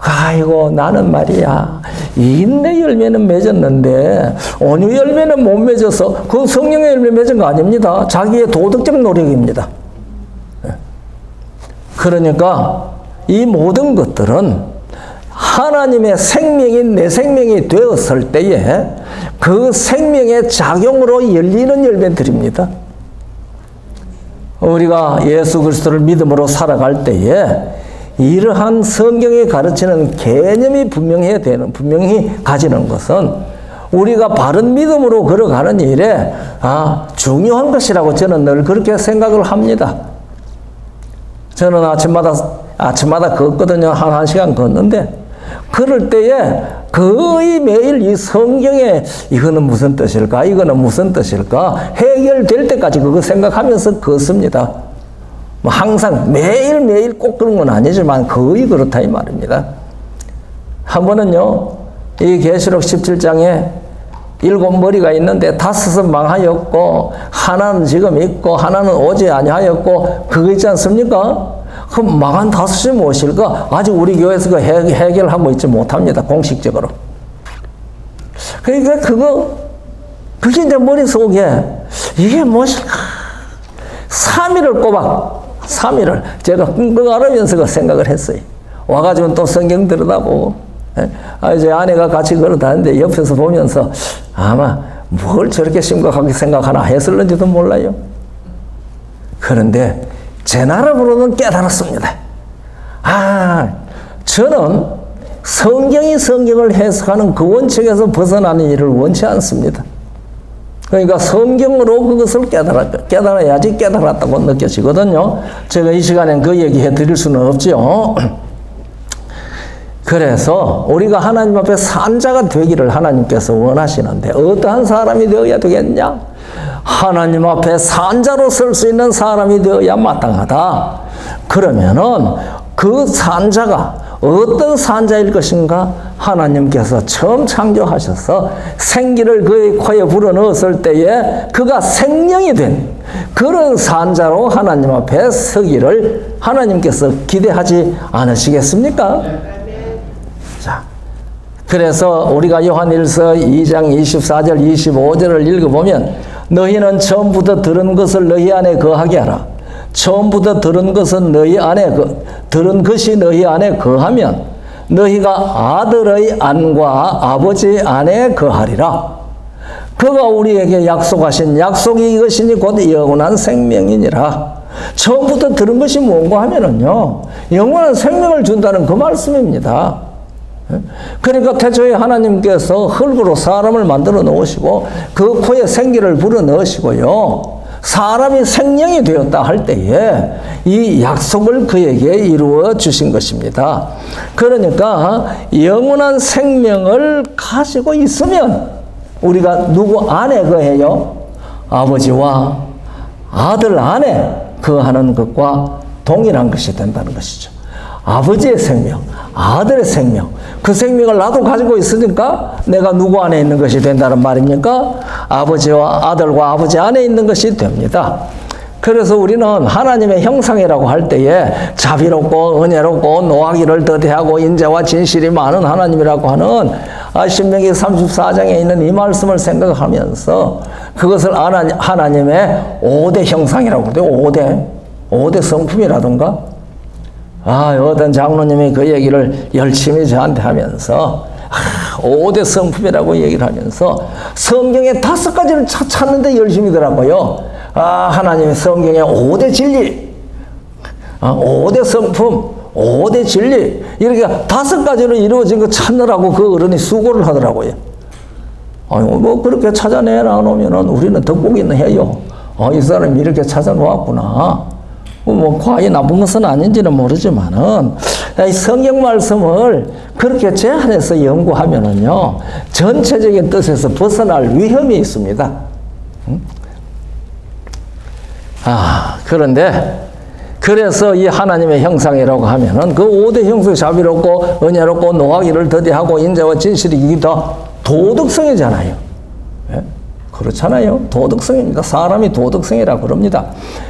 아이고, 나는 말이야, 인내 열매는 맺었는데 온유 열매는 못 맺어서 그 성령의 열매 맺은 거 아닙니다. 자기의 도덕적 노력입니다. 그러니까 이 모든 것들은 하나님의 생명인 내 생명이 되었을 때에 그 생명의 작용으로 열리는 열매들입니다. 우리가 예수 그리스도를 믿음으로 살아갈 때에 이러한 성경이 가르치는 개념이 분명히 가지는 것은 우리가 바른 믿음으로 걸어가는 일에 중요한 것이라고 저는 늘 그렇게 생각을 합니다. 저는 아침마다 걷거든요. 한 시간 걷는데, 그럴 때에 거의 매일 이 성경에 이거는 무슨 뜻일까? 이거는 무슨 뜻일까? 해결될 때까지 그거 생각하면서 걷습니다. 뭐 항상 매일매일 꼭 그런 건 아니지만 거의 그렇다 이 말입니다. 한 번은요, 이 계시록 17장에 7머리가 있는데 5은 망하였고 하나는 지금 있고 하나는 오지 아니하였고 그거 있지 않습니까? 그럼 망한 5이 무엇일까? 아직 우리 교회에서 그 해결하고 있지 못합니다. 공식적으로. 그러니까 그게 이제 머릿속에 이게 무엇일까? 3일을 꼬박 3일을 제가 끙끙 앓으면서 그 생각을 했어요. 와가지고 또 성경 들여다보고, 이제 아내가 같이 걸어 다니는데 옆에서 보면서 아마 뭘 저렇게 심각하게 생각하나 했을는지도 몰라요. 그런데 제 나름으로는 깨달았습니다. 저는 성경이 성경을 해석하는 그 원칙에서 벗어나는 일을 원치 않습니다. 그러니까 성경으로 그것을 깨달아야지 깨달았다고 느껴지거든요. 제가 이 시간엔 그 얘기해 드릴 수는 없죠. 그래서 우리가 하나님 앞에 산자가 되기를 하나님께서 원하시는데 어떠한 사람이 되어야 되겠냐? 하나님 앞에 산자로 설 수 있는 사람이 되어야 마땅하다. 그러면은 그 산자가 어떤 산자일 것인가? 하나님께서 처음 창조하셔서 생기를 그의 코에 불어넣었을 때에 그가 생명이 된 그런 산자로 하나님 앞에 서기를 하나님께서 기대하지 않으시겠습니까? 자, 그래서 우리가 요한일서 2장 24절 25절을 읽어보면 너희는 처음부터 들은 것을 너희 안에 거하게 하라. 처음부터 들은 것은 들은 것이 너희 안에 거하면 너희가 아들의 안과 아버지 안에 거하리라. 그가 우리에게 약속하신 약속이 이것이니 곧 영원한 생명이니라. 처음부터 들은 것이 뭔가 하면은요, 영원한 생명을 준다는 그 말씀입니다. 그러니까 태초에 하나님께서 흙으로 사람을 만들어 놓으시고 그 코에 생기를 불어 넣으시고요, 사람이 생명이 되었다 할 때에 이 약속을 그에게 이루어 주신 것입니다. 그러니까 영원한 생명을 가지고 있으면 우리가 누구 안에 거해요? 아버지와 아들 안에 거하는 것과 동일한 것이 된다는 것이죠. 아버지의 생명, 아들의 생명, 그 생명을 나도 가지고 있으니까 내가 누구 안에 있는 것이 된다는 말입니까? 아버지와 아들과 아버지 안에 있는 것이 됩니다. 그래서 우리는 하나님의 형상이라고 할 때에 자비롭고 은혜롭고 노하기를 더디하고 인자와 진실이 많은 하나님이라고 하는 신명기 34장에 있는 이 말씀을 생각하면서 그것을 하나님의 5대 형상이라고 그래요. 5대 성품이라든가. 어떤 장로님이 그 얘기를 열심히 저한테 하면서 5대 성품이라고 얘기를 하면서 성경에 5가지를 찾는데 열심히더라고요. 하나님의 성경에 5대 진리, 5대 성품, 5대 진리, 이렇게 5가지로 이루어진 거 찾느라고 그 어른이 수고를 하더라고요. 뭐 그렇게 찾아내 나오면은 우리는 덕보기는 해요. 이 사람이 이렇게 찾아놓았구나. 뭐 과히 나쁜 것은 아닌지는 모르지만은 이 성경 말씀을 그렇게 제한해서 연구하면은요 전체적인 뜻에서 벗어날 위험이 있습니다. 그런데 그래서 이 하나님의 형상이라고 하면은 그 5대 형상, 자비롭고 은혜롭고 노하기를 더디하고 인자와 진실이 이게 다 도덕성이잖아요. 예? 그렇잖아요. 도덕성입니다. 사람이 도덕성이라 그럽니다.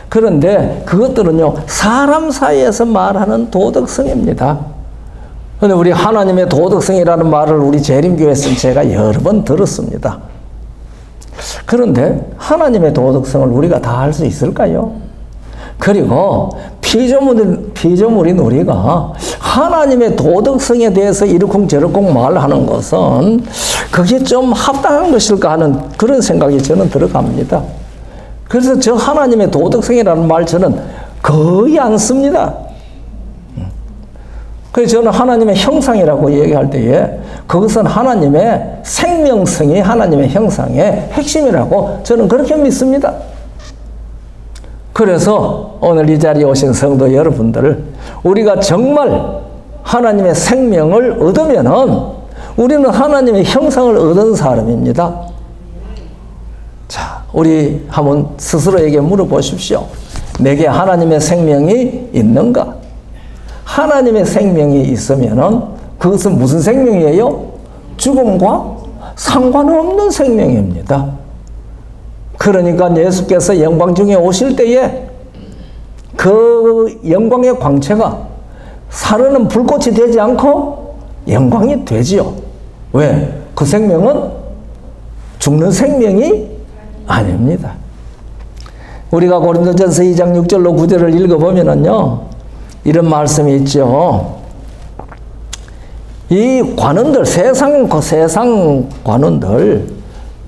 그런데 그것들은요 사람 사이에서 말하는 도덕성입니다. 그런데 우리 하나님의 도덕성이라는 말을 우리 재림교회에서 제가 여러 번 들었습니다. 그런데 하나님의 도덕성을 우리가 다 알 수 있을까요? 그리고 피조물인 우리가 하나님의 도덕성에 대해서 이러쿵저러쿵 말하는 것은 그게 좀 합당한 것일까 하는 그런 생각이 저는 들어갑니다. 그래서 저 하나님의 도덕성이라는 말 저는 거의 안 씁니다. 그래서 저는 하나님의 형상이라고 얘기할 때에 그것은 하나님의 생명성이 하나님의 형상의 핵심이라고 저는 그렇게 믿습니다. 그래서 오늘 이 자리에 오신 성도 여러분들, 우리가 정말 하나님의 생명을 얻으면은 우리는 하나님의 형상을 얻은 사람입니다. 자, 우리 한번 스스로에게 물어보십시오. 내게 하나님의 생명이 있는가? 하나님의 생명이 있으면은 그것은 무슨 생명이에요? 죽음과 상관없는 생명입니다. 그러니까 예수께서 영광 중에 오실 때에 그 영광의 광채가 사르는 불꽃이 되지 않고 영광이 되지요. 왜? 그 생명은 죽는 생명이 아닙니다. 우리가 고린도전서 2장 6절로 9절을 읽어보면은요 이런 말씀이 있죠. 이 관원들, 세상 관원들,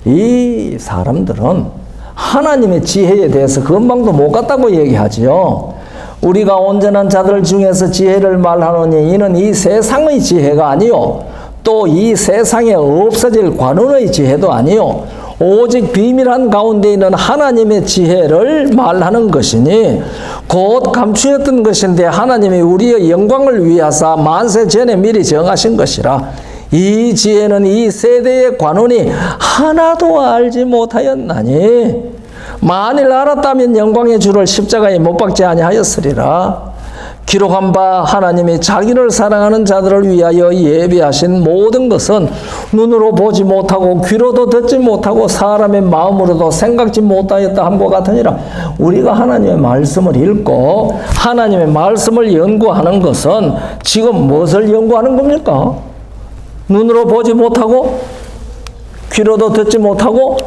이 사람들은 하나님의 지혜에 대해서 건방도 못 갔다고 얘기하지요. 우리가 온전한 자들 중에서 지혜를 말하노니 이는 이 세상의 지혜가 아니요 또 이 세상에 없어질 관원의 지혜도 아니요 오직 비밀한 가운데 있는 하나님의 지혜를 말하는 것이니 곧 감추었던 것인데 하나님이 우리의 영광을 위하사 만세 전에 미리 정하신 것이라. 이 지혜는 이 세대의 관원이 하나도 알지 못하였나니 만일 알았다면 영광의 주를 십자가에 못 박지 아니하였으리라. 기록한 바 하나님이 자기를 사랑하는 자들을 위하여 예비하신 모든 것은 눈으로 보지 못하고 귀로도 듣지 못하고 사람의 마음으로도 생각지 못하였다 함과 같으니라. 우리가 하나님의 말씀을 읽고 하나님의 말씀을 연구하는 것은 지금 무엇을 연구하는 겁니까? 눈으로 보지 못하고 귀로도 듣지 못하고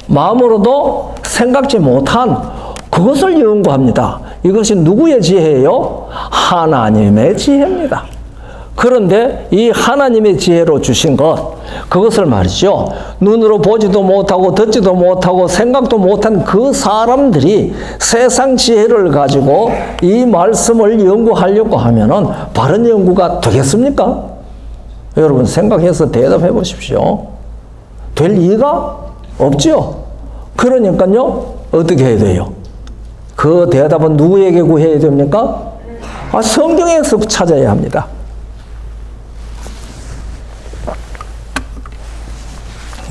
마음으로도 생각지 못한 그것을 연구합니다. 이것이 누구의 지혜예요? 하나님의 지혜입니다. 그런데 이 하나님의 지혜로 주신 것, 그것을 말이죠. 눈으로 보지도 못하고 듣지도 못하고 생각도 못한 그 사람들이 세상 지혜를 가지고 이 말씀을 연구하려고 하면은 바른 연구가 되겠습니까? 여러분 생각해서 대답해 보십시오. 될 이유가 없죠. 그러니까요. 어떻게 해야 돼요? 그 대답은 누구에게 구해야 됩니까? 성경에서 찾아야 합니다.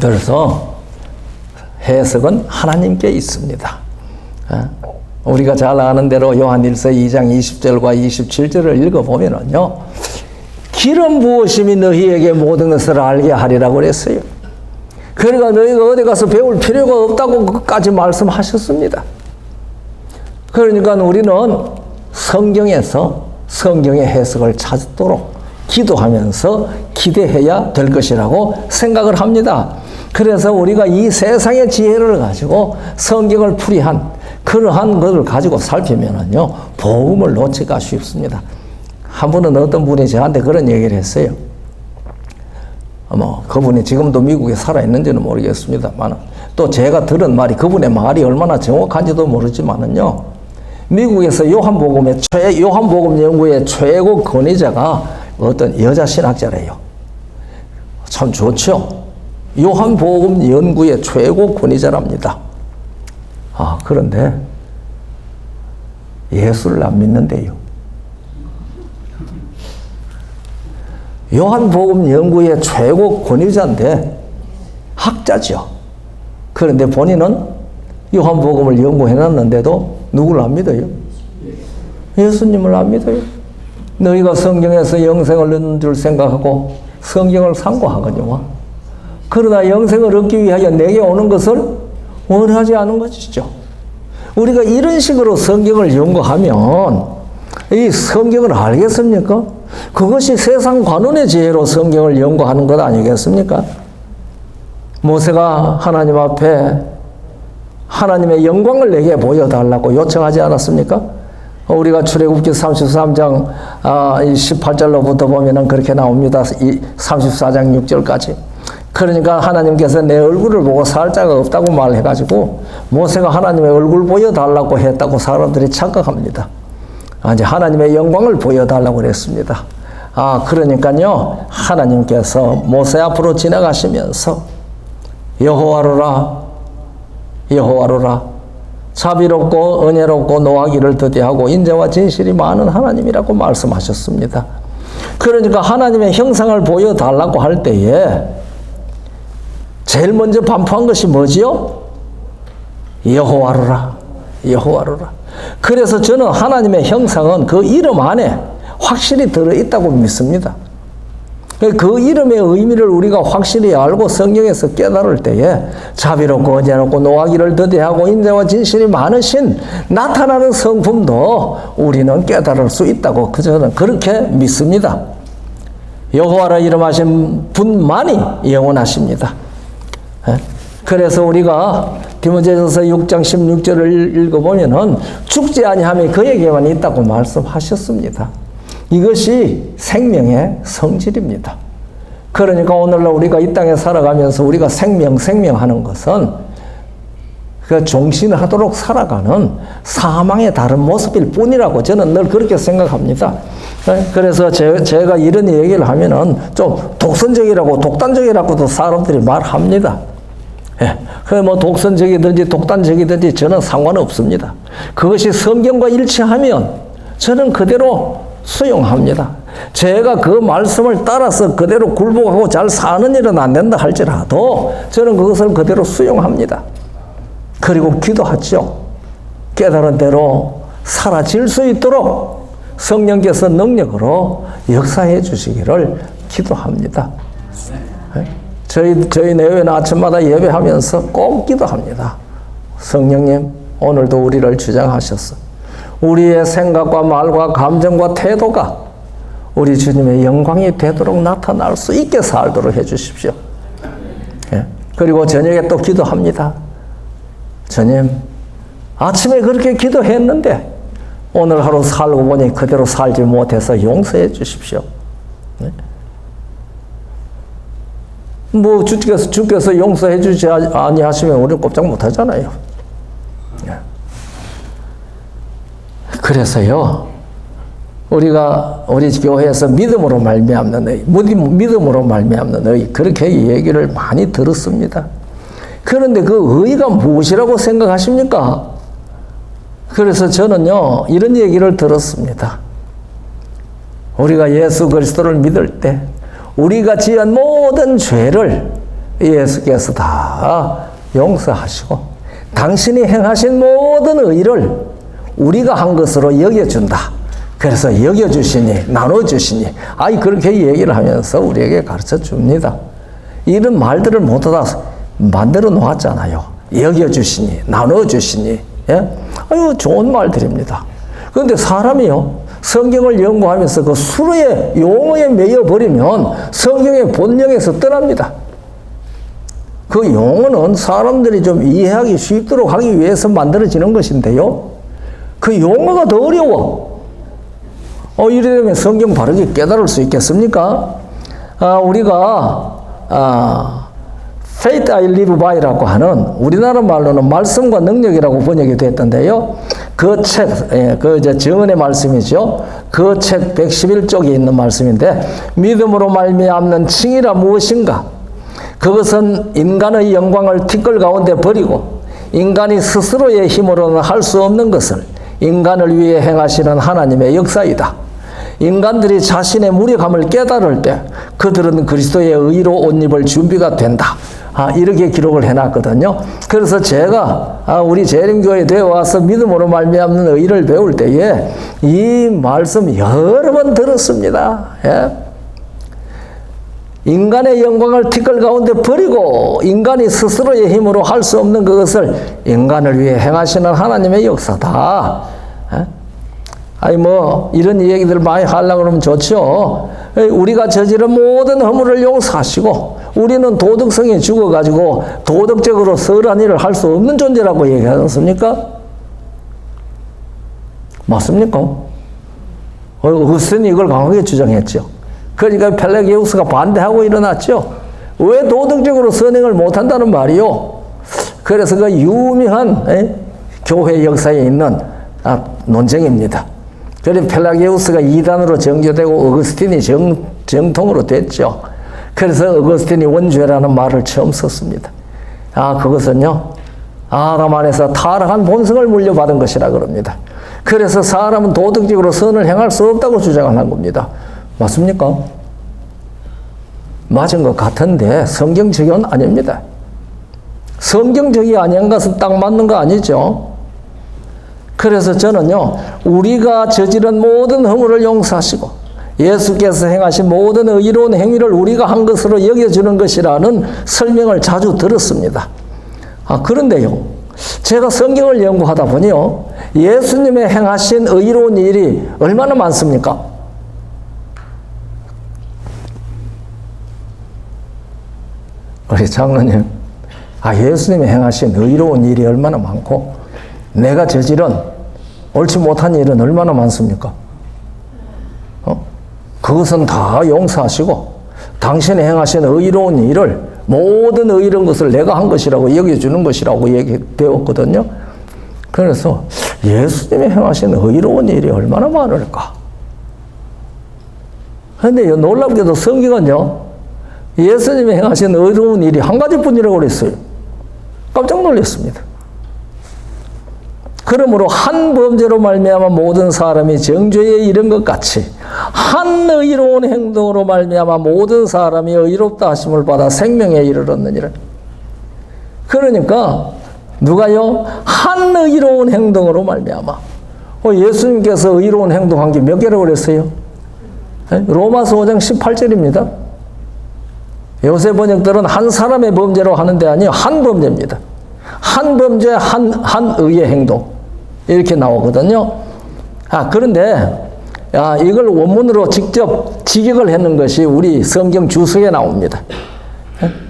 그래서 해석은 하나님께 있습니다. 우리가 잘 아는 대로 요한일서 2장 20절과 27절을 읽어보면요, 기름 부으심이 너희에게 모든 것을 알게 하리라고 그랬어요. 그러니까 너희가 어디 가서 배울 필요가 없다고 끝까지 말씀하셨습니다. 그러니까 우리는 성경에서 성경의 해석을 찾도록 기도하면서 기대해야 될 것이라고 생각을 합니다. 그래서 우리가 이 세상의 지혜를 가지고 성경을 풀이한 그러한 것을 가지고 살피면은요, 복음을 놓치기가 쉽습니다. 한 분은 어떤 분이 저한테 그런 얘기를 했어요. 그분이 지금도 미국에 살아있는지는 모르겠습니다만, 또 제가 들은 말이, 그분의 말이 얼마나 정확한지도 모르지만은요, 미국에서 요한복음 연구의 최고 권위자가 어떤 여자 신학자래요. 참 좋죠. 요한복음 연구의 최고 권위자랍니다. 그런데 예수를 안 믿는데요. 요한복음 연구의 최고 권위자인데 학자죠. 그런데 본인은 요한복음을 연구해놨는데도 누구를 안 믿어요? 예수님을 안 믿어요. 너희가 성경에서 영생을 얻는 줄 생각하고 성경을 상고하거니와 그러나 영생을 얻기 위하여 내게 오는 것을 원하지 않은 것이죠. 우리가 이런 식으로 성경을 연구하면 이 성경을 알겠습니까? 그것이 세상 관원의 지혜로 성경을 연구하는 것 아니겠습니까? 모세가 하나님 앞에 하나님의 영광을 내게 보여달라고 요청하지 않았습니까? 우리가 출애굽기 33장 18절로부터 보면은 그렇게 나옵니다. 34장 6절까지. 그러니까 하나님께서 내 얼굴을 보고 살 자가 없다고 말해가지고 모세가 하나님의 얼굴 보여달라고 했다고 사람들이 착각합니다. 이제 하나님의 영광을 보여달라고 그랬습니다. 그러니까요, 하나님께서 모세 앞으로 지나가시면서 여호와로라, 여호와로라, 자비롭고 은혜롭고 노하기를 더디하고 인자와 진실이 많은 하나님이라고 말씀하셨습니다. 그러니까 하나님의 형상을 보여달라고 할 때에 제일 먼저 반포한 것이 뭐지요? 여호와로라, 여호와로라. 그래서 저는 하나님의 형상은 그 이름 안에 확실히 들어있다고 믿습니다. 그 이름의 의미를 우리가 확실히 알고 성경에서 깨달을 때에 자비롭고 은혜롭고 노하기를 더디하고 인자와 진실이 많으신 나타나는 성품도 우리는 깨달을 수 있다고 저는 그렇게 믿습니다. 여호와라 이름하신 분만이 영원하십니다. 그래서 우리가 디모데전서 6장 16절을 읽어보면은 죽지 아니함이 그에게만 있다고 말씀하셨습니다. 이것이 생명의 성질입니다. 그러니까 오늘날 우리가 이 땅에 살아가면서 우리가 생명하는 것은 그 종신하도록 살아가는 사망의 다른 모습일 뿐이라고 저는 늘 그렇게 생각합니다. 그래서 제가 이런 얘기를 하면은 좀 독선적이라고 독단적이라고도 사람들이 말합니다. 독선적이든지 독단적이든지 저는 상관없습니다. 그것이 성경과 일치하면 저는 그대로 수용합니다. 제가 그 말씀을 따라서 그대로 굴복하고 잘 사는 일은 안 된다 할지라도 저는 그것을 그대로 수용합니다. 그리고 기도하죠. 깨달은 대로 사라질 수 있도록 성령께서 능력으로 역사해 주시기를 기도합니다. 저희 내외는 아침마다 예배하면서 꼭 기도합니다. 성령님, 오늘도 우리를 주장하셨어. 우리의 생각과 말과 감정과 태도가 우리 주님의 영광이 되도록 나타날 수 있게 살도록 해 주십시오. 그리고 저녁에 또 기도합니다. 주님, 아침에 그렇게 기도했는데 오늘 하루 살고 보니 그대로 살지 못해서 용서해 주십시오. 주께서 용서해 주지 아니하시면 우리는 꼼짝 못 하잖아요. 그래서요, 우리 교회에서 믿음으로 말미암는 의, 그렇게 얘기를 많이 들었습니다. 그런데 그 의가 무엇이라고 생각하십니까? 그래서 저는요, 이런 얘기를 들었습니다. 우리가 예수 그리스도를 믿을 때 우리가 지은 모든 죄를 예수께서 다 용서하시고 당신이 행하신 모든 의를 우리가 한 것으로 여겨준다. 그래서 여겨주시니 나눠주시니 그렇게 얘기를 하면서 우리에게 가르쳐 줍니다. 이런 말들을 모두 다 만들어 놓았잖아요. 여겨주시니 나눠주시니. 예? 좋은 말들입니다. 그런데 사람이요, 성경을 연구하면서 그 수로의 용어에 매여버리면 성경의 본령에서 떠납니다. 그 용어는 사람들이 좀 이해하기 쉽도록 하기 위해서 만들어지는 것인데요, 그 용어가 더 어려워. 이러면 성경 바르게 깨달을 수 있겠습니까? 우리가 Faith I Live By라고 하는 우리나라 말로는 말씀과 능력이라고 번역이 됐던데요. 그 책, 정은의 말씀이죠. 그 책 111쪽에 있는 말씀인데, 믿음으로 말미암는 칭의라 무엇인가? 그것은 인간의 영광을 티끌 가운데 버리고 인간이 스스로의 힘으로는 할 수 없는 것을 인간을 위해 행하시는 하나님의 역사이다. 인간들이 자신의 무력함을 깨달을 때 그들은 그리스도의 의로 옷 입을 준비가 된다. 이렇게 기록을 해놨거든요. 그래서 제가 우리 재림교회에 와서 믿음으로 말미암는 의를 배울 때에 이 말씀 여러 번 들었습니다. 예? 인간의 영광을 티끌 가운데 버리고 인간이 스스로의 힘으로 할 수 없는 그것을 인간을 위해 행하시는 하나님의 역사다. 예? 이런 얘기들 많이 하려고 그러면 좋죠. 우리가 저지른 모든 허물을 용서하시고 우리는 도덕성이 죽어가지고 도덕적으로 선한 일을 할 수 없는 존재라고 얘기하지 않습니까? 맞습니까? 어거스틴이 이걸 강하게 주장했죠. 그러니까 펠레기우스가 반대하고 일어났죠. 왜 도덕적으로 선행을 못한다는 말이요? 그래서 그 유명한 교회 역사에 있는 논쟁입니다. 그래서 펠라기우스가 이단으로 정교되고 어거스틴이 정통으로 됐죠. 그래서 어거스틴이 원죄라는 말을 처음 썼습니다. 그것은요, 아담 안에서 타락한 본성을 물려받은 것이라 그럽니다. 그래서 사람은 도덕적으로 선을 행할 수 없다고 주장을 한 겁니다. 맞습니까? 맞은 것 같은데 성경적은 아닙니다. 성경적이 아닌 것은 딱 맞는 거 아니죠? 그래서 저는요, 우리가 저지른 모든 허물을 용서하시고 예수께서 행하신 모든 의로운 행위를 우리가 한 것으로 여겨주는 것이라는 설명을 자주 들었습니다. 그런데요, 제가 성경을 연구하다 보니요, 예수님의 행하신 의로운 일이 얼마나 많습니까? 우리 장로님, 예수님이 행하신 의로운 일이 얼마나 많고 내가 저지른 옳지 못한 일은 얼마나 많습니까? 그것은 다 용서하시고 당신이 행하신 의로운 일을 모든 의로운 것을 내가 한 것이라고 여겨주는 것이라고 배웠거든요. 그래서 예수님이 행하신 의로운 일이 얼마나 많을까? 그런데 놀랍게도 성경은요, 예수님이 행하신 의로운 일이 한 가지뿐이라고 그랬어요. 깜짝 놀랐습니다. 그러므로 한 범죄로 말미암아 모든 사람이 정죄에 이른 것 같이 한 의로운 행동으로 말미암아 모든 사람이 의롭다 하심을 받아 생명에 이르렀느니라. 그러니까 누가요? 한 의로운 행동으로 말미암아. 예수님께서 의로운 행동한 게 몇 개라고 그랬어요? 로마서 5장 18절입니다. 요새 번역들은 한 사람의 범죄로 하는 데 아니요, 한 범죄입니다. 한 범죄, 한 의의 행동. 이렇게 나오거든요. 그런데, 이걸 원문으로 직접 직역을 했는 것이 우리 성경 주석에 나옵니다.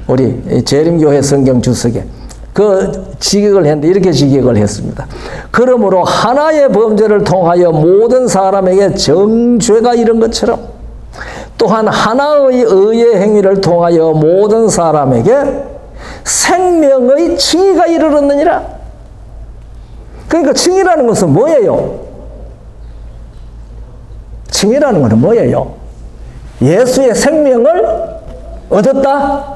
우리 재림교회 성경 주석에. 그 직역을 했는데 이렇게 직역을 했습니다. 그러므로 하나의 범죄를 통하여 모든 사람에게 정죄가 이른 것처럼 또한 하나의 의의 행위를 통하여 모든 사람에게 생명의 칭의가 이르렀느니라. 그러니까 칭의라는 것은 뭐예요? 칭의라는 것은 뭐예요? 예수의 생명을 얻었다?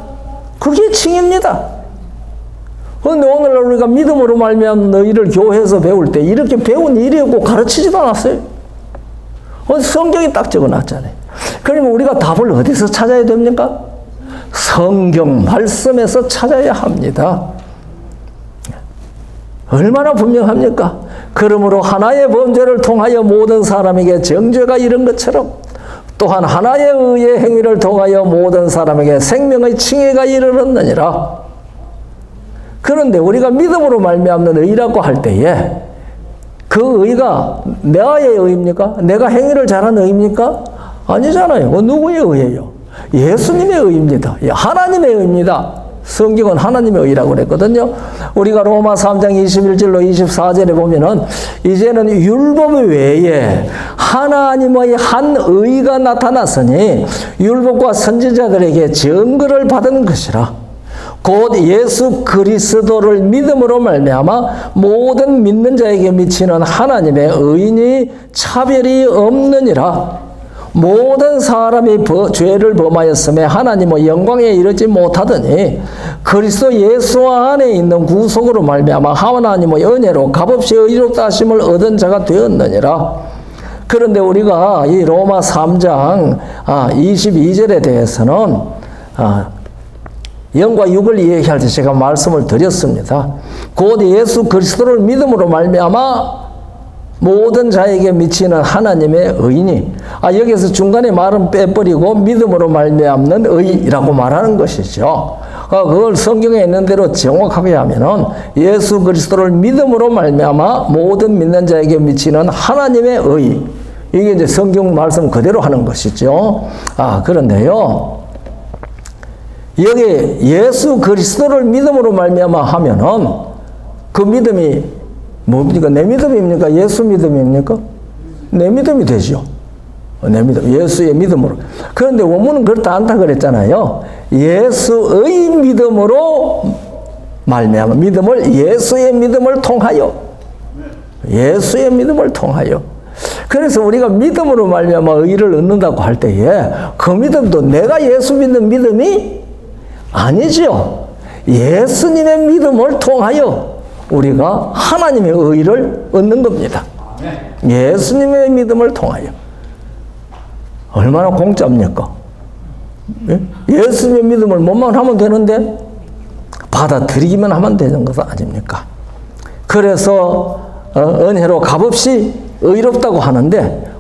그게 칭의입니다. 그런데 오늘날 우리가 믿음으로 말미암는 의를 교회에서 배울 때 이렇게 배운 일이었고 가르치지도 않았어요. 성경이 딱 적어놨잖아요. 그러면 우리가 답을 어디서 찾아야 됩니까? 성경 말씀에서 찾아야 합니다. 얼마나 분명합니까? 그러므로 하나의 범죄를 통하여 모든 사람에게 정죄가 이른 것처럼 또한 하나의 의의 행위를 통하여 모든 사람에게 생명의 칭의가 이르렀느니라. 그런데 우리가 믿음으로 말미암는 의라고 할 때에 그 의가 나의 의입니까? 내가 행위를 잘한 의입니까? 아니잖아요. 누구의 의예요? 예수님의 의입니다. 하나님의 의입니다. 성경은 하나님의 의라고 그랬거든요. 우리가 로마 3장 21절로 24절에 보면은 이제는 율법 외에 하나님의 한 의가 나타났으니 율법과 선지자들에게 증거를 받은 것이라. 곧 예수 그리스도를 믿음으로 말미암아 모든 믿는 자에게 미치는 하나님의 의인이 차별이 없느니라. 모든 사람이 죄를 범하였음에 하나님의 영광에 이르지 못하더니 그리스도 예수 안에 있는 구속으로 말미암아 하나님의 은혜로 값없이 의롭다 하심을 얻은 자가 되었느니라. 그런데 우리가 이 로마 3장 22절에 대해서는 영과 육을 이야기할 때 제가 말씀을 드렸습니다. 곧 예수 그리스도를 믿음으로 말미암아 모든 자에게 미치는 하나님의 의인이 여기서 중간에 말은 빼버리고 믿음으로 말미암는 의라고 말하는 것이죠. 그걸 성경에 있는 대로 정확하게 하면은 예수 그리스도를 믿음으로 말미암아 모든 믿는 자에게 미치는 하나님의 의, 이게 이제 성경 말씀 그대로 하는 것이죠. 그런데요, 여기 예수 그리스도를 믿음으로 말미암아 하면은 그 믿음이 뭡니까? 내 믿음입니까? 예수 믿음입니까? 내 믿음이 되죠. 내 믿음, 예수의 믿음으로. 그런데 원문은 그렇다 않다 그랬잖아요. 예수의 믿음으로 말미암아, 믿음을 예수의 믿음을 통하여, 예수의 믿음을 통하여. 그래서 우리가 믿음으로 말미암아 의를 얻는다고 할 때에 그 믿음도 내가 예수 믿는 믿음이 아니죠. 예수님의 믿음을 통하여 우리가 하나님의 의를 얻는 겁니다. 예수님의 믿음을 통하여. 얼마나 공짜입니까? 예수님의 믿음을 뭐만 하면 되는데 받아들이기만 하면 되는 것은 아닙니까? 그래서 은혜로 값없이 의롭다고 하는데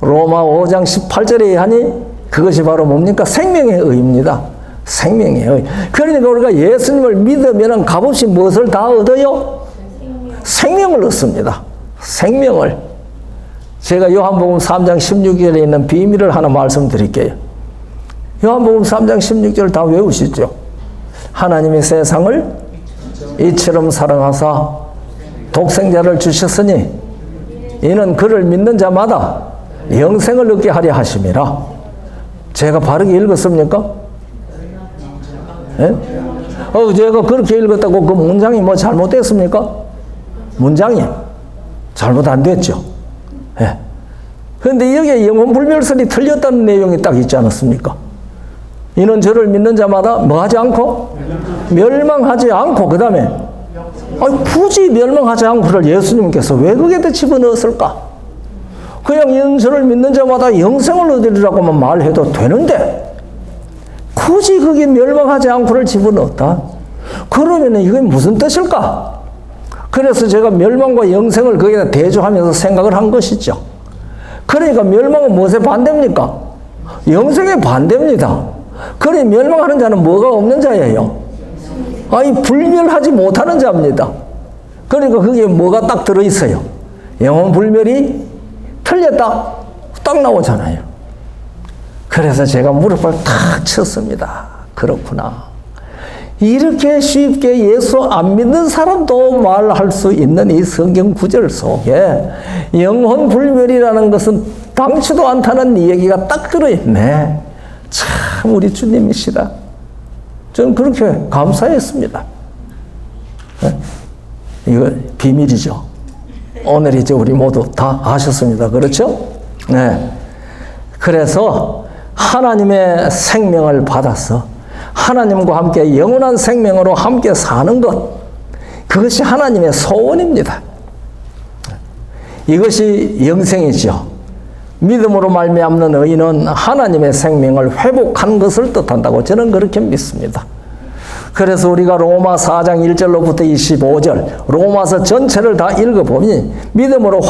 로마 5장 18절에 하니 그것이 바로 뭡니까? 생명의 의입니다. 생명의 의. 그러니까 우리가 예수님을 믿으면 값없이 무엇을 다 얻어요? 생명을 얻습니다. 생명을. 제가 요한복음 3장 16절에 있는 비밀을 하나 말씀드릴게요. 요한복음 3장 16절 다 외우시죠? 하나님이 세상을 이처럼 사랑하사 독생자를 주셨으니 이는 그를 믿는 자마다 영생을 얻게 하려 하심이라. 제가 바르게 읽었습니까? 예? 제가 그렇게 읽었다고 그 문장이 뭐 잘못됐습니까? 문장이 잘못 안 됐죠. 예. 그런데 여기에 영혼불멸설이 틀렸다는 내용이 딱 있지 않았습니까? 이는 저를 믿는 자마다 뭐 하지 않고? 멸망하지 않고, 그 다음에 굳이 멸망하지 않고를 예수님께서 왜 거기에다 집어넣었을까? 그냥 이는 저를 믿는 자마다 영생을 얻으리라고만 말해도 되는데 굳이 거기에 멸망하지 않고를 집어넣었다? 그러면 이게 무슨 뜻일까? 그래서 제가 멸망과 영생을 거기다 대조하면서 생각을 한 것이죠. 그러니까 멸망은 무엇에 반대입니까? 영생의 반대입니다. 그러니 멸망하는 자는 뭐가 없는 자예요? 불멸하지 못하는 자입니다. 그러니까 거기에 뭐가 딱 들어있어요? 영혼 불멸이 틀렸다. 딱 나오잖아요. 그래서 제가 무릎을 탁 쳤습니다. 그렇구나. 이렇게 쉽게 예수 안 믿는 사람도 말할 수 있는 이 성경 구절 속에 영혼 불멸이라는 것은 당치도 않다는 얘기가 딱 들어있네. 참 우리 주님이시다. 저는 그렇게 감사했습니다. 네? 이거 비밀이죠. 오늘 이제 우리 모두 다 아셨습니다. 그렇죠? 네. 그래서 하나님의 생명을 받아서 하나님과 함께 영원한 생명으로 함께 사는 것, 그것이 하나님의 소원입니다. 이것이 영생이죠. 믿음으로 말미암는 의인은 하나님의 생명을 회복한 것을 뜻한다고 저는 그렇게 믿습니다. 그래서 우리가 로마 4장 1절로부터 25절 로마서 전체를 다 읽어보니 믿음으로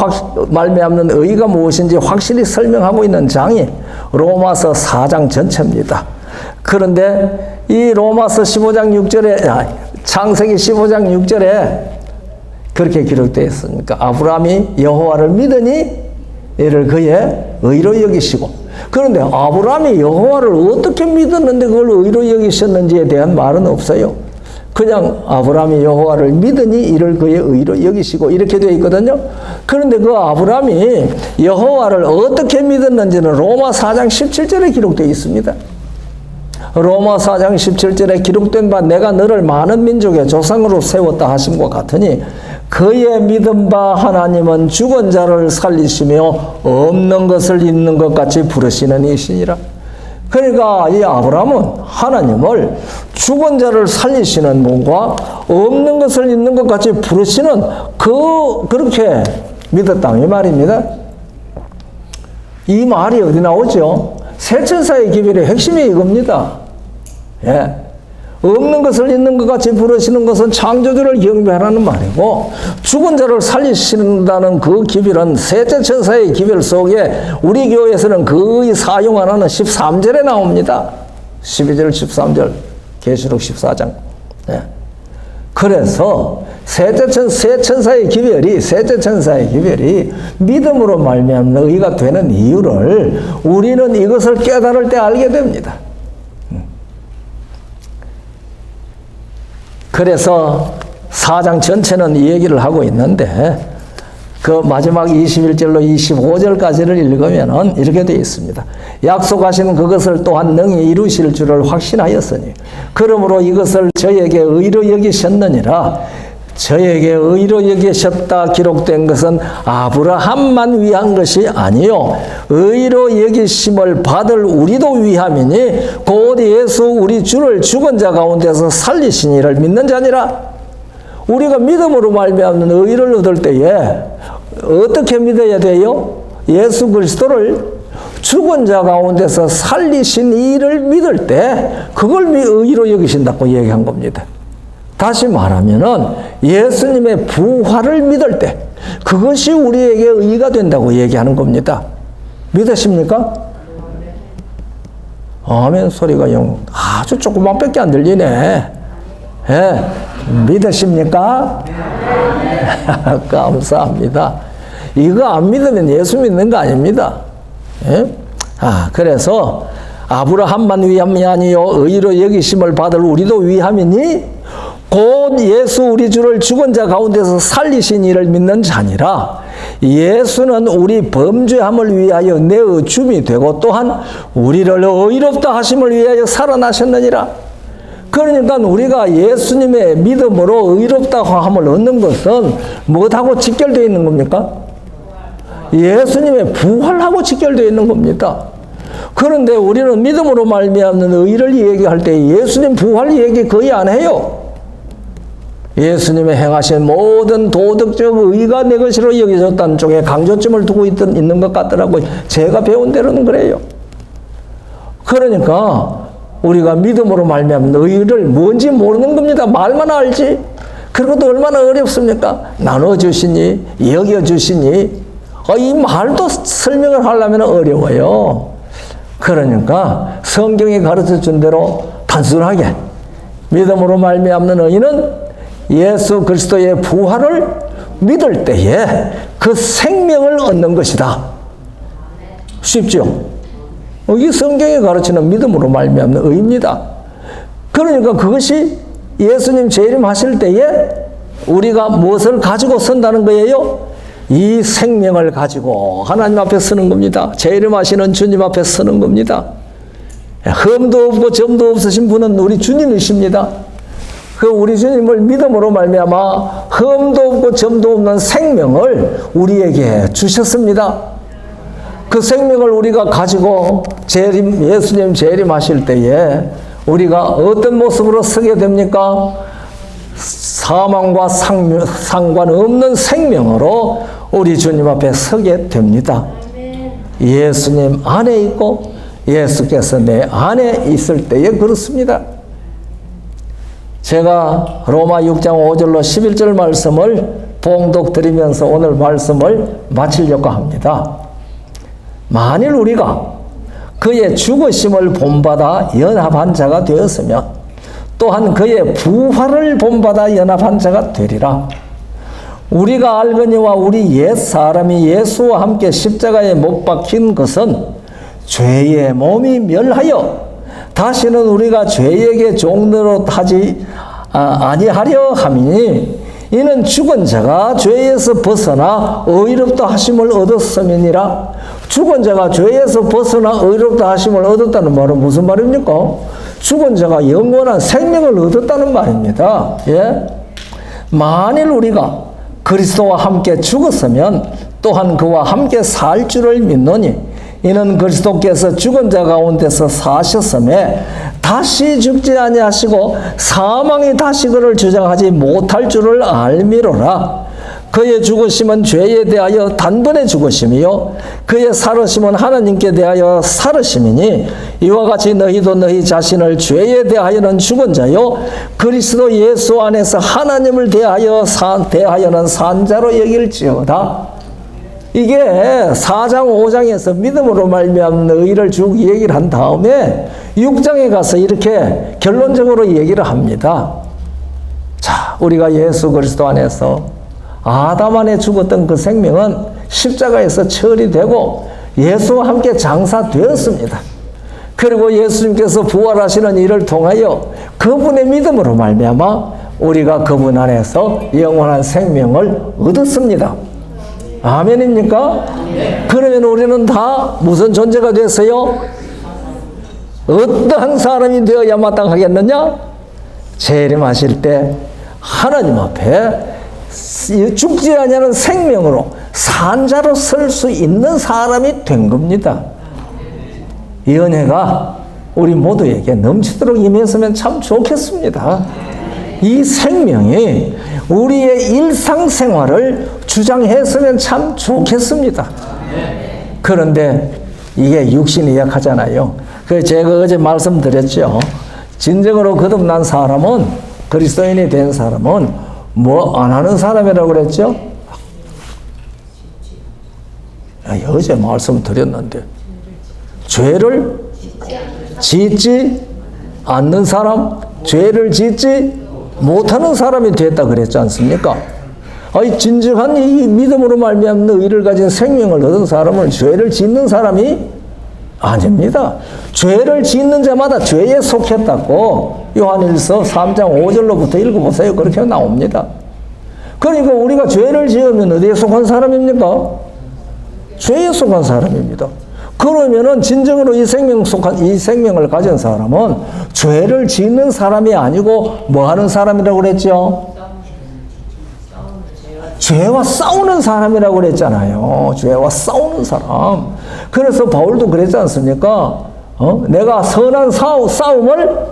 말미암는 의가 무엇인지 확실히 설명하고 있는 장이 로마서 4장 전체입니다. 그런데 이 로마서 15장 6절에 창세기 15장 6절에 그렇게 기록되어 있으니까 아브라함이 여호와를 믿으니 이를 그의 의로 여기시고, 그런데 아브라함이 여호와를 어떻게 믿었는데 그걸 의로 여기셨는지에 대한 말은 없어요. 그냥 아브라함이 여호와를 믿으니 이를 그의 의로 여기시고 이렇게 되어 있거든요. 그런데 그 아브라함이 여호와를 어떻게 믿었는지는 로마 4장 17절에 기록되어 있습니다. 로마 4장 17절에 기록된 바 내가 너를 많은 민족의 조상으로 세웠다 하심과 같으니 그의 믿은 바 하나님은 죽은 자를 살리시며 없는 것을 있는 것 같이 부르시는 이시니라. 그러니까 이 아브라함은 하나님을 죽은 자를 살리시는 분과 없는 것을 있는 것 같이 부르시는 그렇게 믿었다 이 말입니다. 이 말이 어디 나오죠? 세천사의 기별의 핵심이 이겁니다. 예. 없는 것을 있는 것 같이 부르시는 것은 창조주를 경배하라는 말이고, 죽은 자를 살리신다는 그 기별은 셋째 천사의 기별 속에 우리 교회에서는 거의 사용 안 하는 13절에 나옵니다. 12절, 13절, 계시록 14장. 네. 그래서 세 천사의 기별이 믿음으로 말미암는 의가 되는 이유를 우리는 이것을 깨달을 때 알게 됩니다. 그래서 4장 전체는 이 얘기를 하고 있는데 그 마지막 21절로 25절까지를 읽으면 이렇게 되어 있습니다. 약속하신 그것을 또한 능히 이루실 줄을 확신하였으니 그러므로 이것을 저에게 의로 여기셨느니라. 저에게 의로 여기셨다 기록된 것은 아브라함만 위한 것이 아니요 의로 여기심을 받을 우리도 위함이니 곧 예수 우리 주를 죽은 자 가운데서 살리신 이를 믿는 자니라. 우리가 믿음으로 말미암는 의를 얻을 때에 어떻게 믿어야 돼요? 예수 그리스도를 죽은 자 가운데서 살리신 이를 믿을 때 그걸 의로 여기신다고 얘기한 겁니다. 다시 말하면은 예수님의 부활을 믿을 때 그것이 우리에게 의가 된다고 얘기하는 겁니다. 믿으십니까? 아멘 소리가 아주 조그만밖에 안 들리네. 예, 믿으십니까? 감사합니다. 이거 안 믿으면 예수 믿는 거 아닙니다. 예? 그래서 아브라함만 위함이 아니요 의로 여기심을 받을 우리도 위함이니 곧 예수 우리 주를 죽은 자 가운데서 살리신 이를 믿는 자니라. 예수는 우리 범죄함을 위하여 내의 줌이 되고 또한 우리를 의롭다 하심을 위하여 살아나셨느니라. 그러니까 우리가 예수님의 믿음으로 의롭다 함을 얻는 것은 무엇하고 직결되어 있는 겁니까? 예수님의 부활하고 직결되어 있는 겁니다. 그런데 우리는 믿음으로 말미암는 의를 얘기할 때 예수님 부활 얘기 거의 안 해요. 예수님의 행하신 모든 도덕적 의가 내 것으로 여겨졌다는 쪽에 강조점을 두고 있는 것 같더라고요. 제가 배운 대로는 그래요. 그러니까 우리가 믿음으로 말미암는 의를 뭔지 모르는 겁니다. 말만 알지. 그것도 얼마나 어렵습니까? 나눠주시니, 여겨주시니. 이 말도 설명을 하려면 어려워요. 그러니까 성경이 가르쳐준 대로 단순하게 믿음으로 말미암는 의는 예수 그리스도의 부활을 믿을 때에 그 생명을 얻는 것이다. 쉽죠? 이게 성경이 가르치는 믿음으로 말미암는 의입니다. 그러니까 그것이 예수님 재림하실 때에 우리가 무엇을 가지고 선다는 거예요? 이 생명을 가지고 하나님 앞에 서는 겁니다. 재림하시는 주님 앞에 서는 겁니다. 흠도 없고 점도 없으신 분은 우리 주님이십니다. 그 우리 주님을 믿음으로 말미암아 흠도 없고 점도 없는 생명을 우리에게 주셨습니다. 그 생명을 우리가 가지고 예수님 재림하실 때에 우리가 어떤 모습으로 서게 됩니까? 사망과 상관없는 생명으로 우리 주님 앞에 서게 됩니다. 예수님 안에 있고 예수께서 내 안에 있을 때에 그렇습니다. 제가 로마 6장 5절로 11절 말씀을 봉독드리면서 오늘 말씀을 마치려고 합니다. 만일 우리가 그의 죽으심을 본받아 연합한 자가 되었으면 또한 그의 부활을 본받아 연합한 자가 되리라. 우리가 알거니와 우리 옛사람이 예수와 함께 십자가에 못 박힌 것은 죄의 몸이 멸하여 다시는 우리가 죄에게 종노릇 하지 아니하려 함이니 이는 죽은 자가 죄에서 벗어나 의롭다 하심을 얻었음이니라. 죽은 자가 죄에서 벗어나 의롭다 하심을 얻었다는 말은 무슨 말입니까? 죽은 자가 영원한 생명을 얻었다는 말입니다. 예? 만일 우리가 그리스도와 함께 죽었으면 또한 그와 함께 살 줄을 믿노니 이는 그리스도께서 죽은 자 가운데서 사셨음에 다시 죽지 아니하시고 사망이 다시 그를 주장하지 못할 줄을 알미로라. 그의 죽으심은 죄에 대하여 단번에 죽으심이요 그의 살으심은 하나님께 대하여 살으심이니 이와 같이 너희도 너희 자신을 죄에 대하여는 죽은 자요 그리스도 예수 안에서 하나님을 대하여는 산 자로 여길지어다. 이게 4장 5장에서 믿음으로 말미암는 의를 쭉 얘기를 한 다음에 6장에 가서 이렇게 결론적으로 얘기를 합니다. 자, 우리가 예수 그리스도 안에서 아담 안에 죽었던 그 생명은 십자가에서 처리되고 예수와 함께 장사되었습니다. 그리고 예수님께서 부활하시는 일을 통하여 그분의 믿음으로 말미암아 우리가 그분 안에서 영원한 생명을 얻었습니다. 아멘입니까? 그러면 우리는 다 무슨 존재가 됐어요? 어떠한 사람이 되어야 마땅하겠느냐? 재림하실 때 하나님 앞에 죽지 아니하는 생명으로 산자로 설 수 있는 사람이 된 겁니다. 이 은혜가 우리 모두에게 넘치도록 임했으면 참 좋겠습니다. 이 생명이 우리의 일상생활을 주장했으면 참 좋겠습니다. 그런데 이게 육신이 약하잖아요. 그래서 제가 어제 말씀드렸죠. 진정으로 거듭난 사람은, 그리스도인이 된 사람은 뭐 안 하는 사람이라고 그랬죠? 어제 말씀드렸는데 죄를 짓지 않는 사람, 죄를 짓지 못하는 사람이 됐다 그랬지 않습니까? 아니, 진정한 이 믿음으로 말미암는 의를 가진 생명을 얻은 사람은 죄를 짓는 사람이 아닙니다. 죄를 짓는 자마다 죄에 속했다고 요한일서 3장 5절로부터 읽어보세요. 그렇게 나옵니다. 그러니까 우리가 죄를 지으면 어디에 속한 사람입니까? 죄에 속한 사람입니다. 그러면은 진정으로 이 생명을 가진 사람은 죄를 짓는 사람이 아니고 뭐 하는 사람이라고 그랬죠? 죄와 싸우는 사람이라고 그랬잖아요. 죄와 싸우는 사람. 그래서 바울도 그랬지 않습니까? 내가 선한 싸움을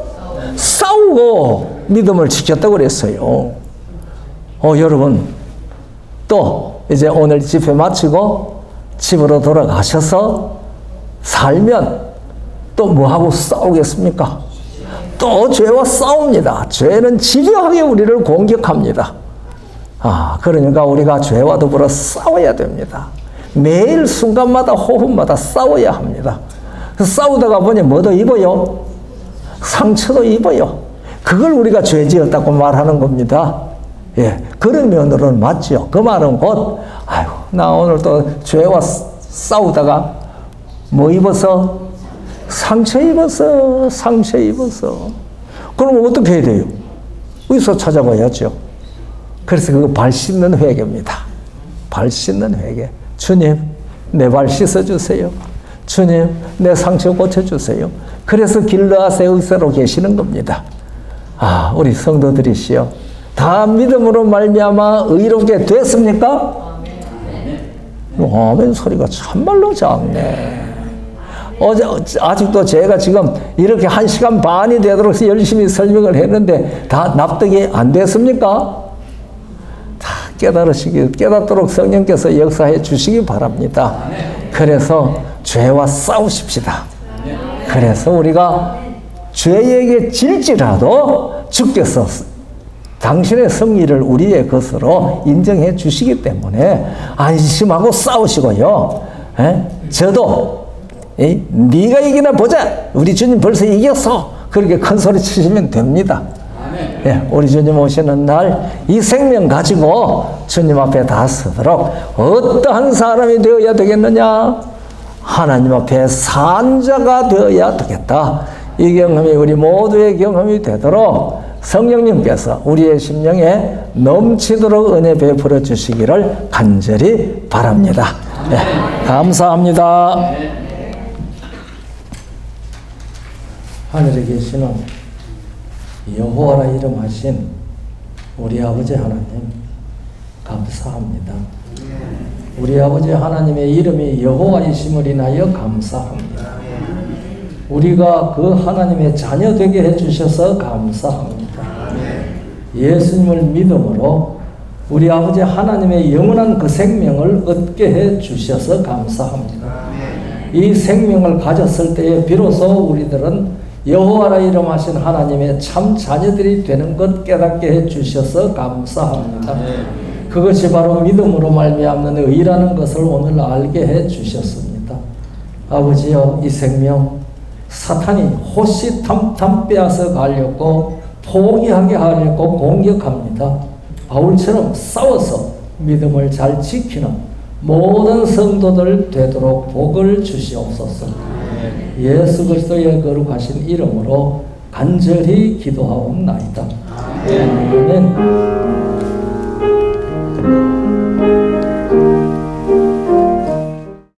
싸우고 믿음을 지켰다고 그랬어요. 여러분, 또 이제 오늘 집회 마치고 집으로 돌아가셔서 살면 또 뭐하고 싸우겠습니까? 또 죄와 싸웁니다. 죄는 집요하게 우리를 공격합니다. 그러니까 우리가 죄와 더불어 싸워야 됩니다. 매일 순간마다 호흡마다 싸워야 합니다. 싸우다가 보니 뭐도 입어요? 상처도 입어요. 그걸 우리가 죄 지었다고 말하는 겁니다. 예, 그런 면으로는 맞죠. 그 말은 곧, 아이고, 나 오늘 또 죄와 싸우다가 뭐 입어서? 상처 입어서. 그럼 어떻게 해야 돼요? 의사 찾아봐야죠. 그래서 그거 발 씻는 회개입니다. 발 씻는 회개. 주님, 내 발 씻어주세요. 주님, 내 상처 고쳐주세요. 그래서 길르앗의 의사로 계시는 겁니다. 우리 성도들이시여, 다 믿음으로 말미암아 의롭게 됐습니까? 아멘 소리가 참말로 작네. 아직도 제가 지금 이렇게 1시간 반이 되도록 열심히 설명을 했는데 다 납득이 안 됐습니까? 다 깨닫도록 성령께서 역사해 주시기 바랍니다. 그래서 죄와 싸우십시다. 그래서 우리가 죄에게 질지라도 주께서 당신의 승리를 우리의 것으로 인정해 주시기 때문에 안심하고 싸우시고요. 저도 네가 이기나 보자. 우리 주님 벌써 이겼어. 그렇게 큰 소리 치시면 됩니다. 우리 주님 오시는 날 이 생명 가지고 주님 앞에 다 서도록 어떠한 사람이 되어야 되겠느냐? 하나님 앞에 산 자가 되어야 되겠다. 이 경험이 우리 모두의 경험이 되도록 성령님께서 우리의 심령에 넘치도록 은혜 베풀어 주시기를 간절히 바랍니다. 감사합니다. 하늘에 계시는 여호와라 이름하신 우리 아버지 하나님 감사합니다. 우리 아버지 하나님의 이름이 여호와이심을 인하여 감사합니다. 우리가 그 하나님의 자녀 되게 해주셔서 감사합니다. 예수님을 믿음으로 우리 아버지 하나님의 영원한 그 생명을 얻게 해주셔서 감사합니다. 이 생명을 가졌을 때에 비로소 우리들은 여호와라 이름하신 하나님의 참 자녀들이 되는 것 깨닫게 해주셔서 감사합니다. 그것이 바로 믿음으로 말미암는 의라는 것을 오늘 알게 해주셨습니다. 아버지여, 이 생명 사탄이 호시탐탐 빼앗아 가려고 포기하게 하려고 공격합니다. 바울처럼 싸워서 믿음을 잘 지키는 모든 성도들 되도록 복을 주시옵소서. 예수 그리스도의 거룩하신 이름으로 간절히 기도하옵나이다. 아멘.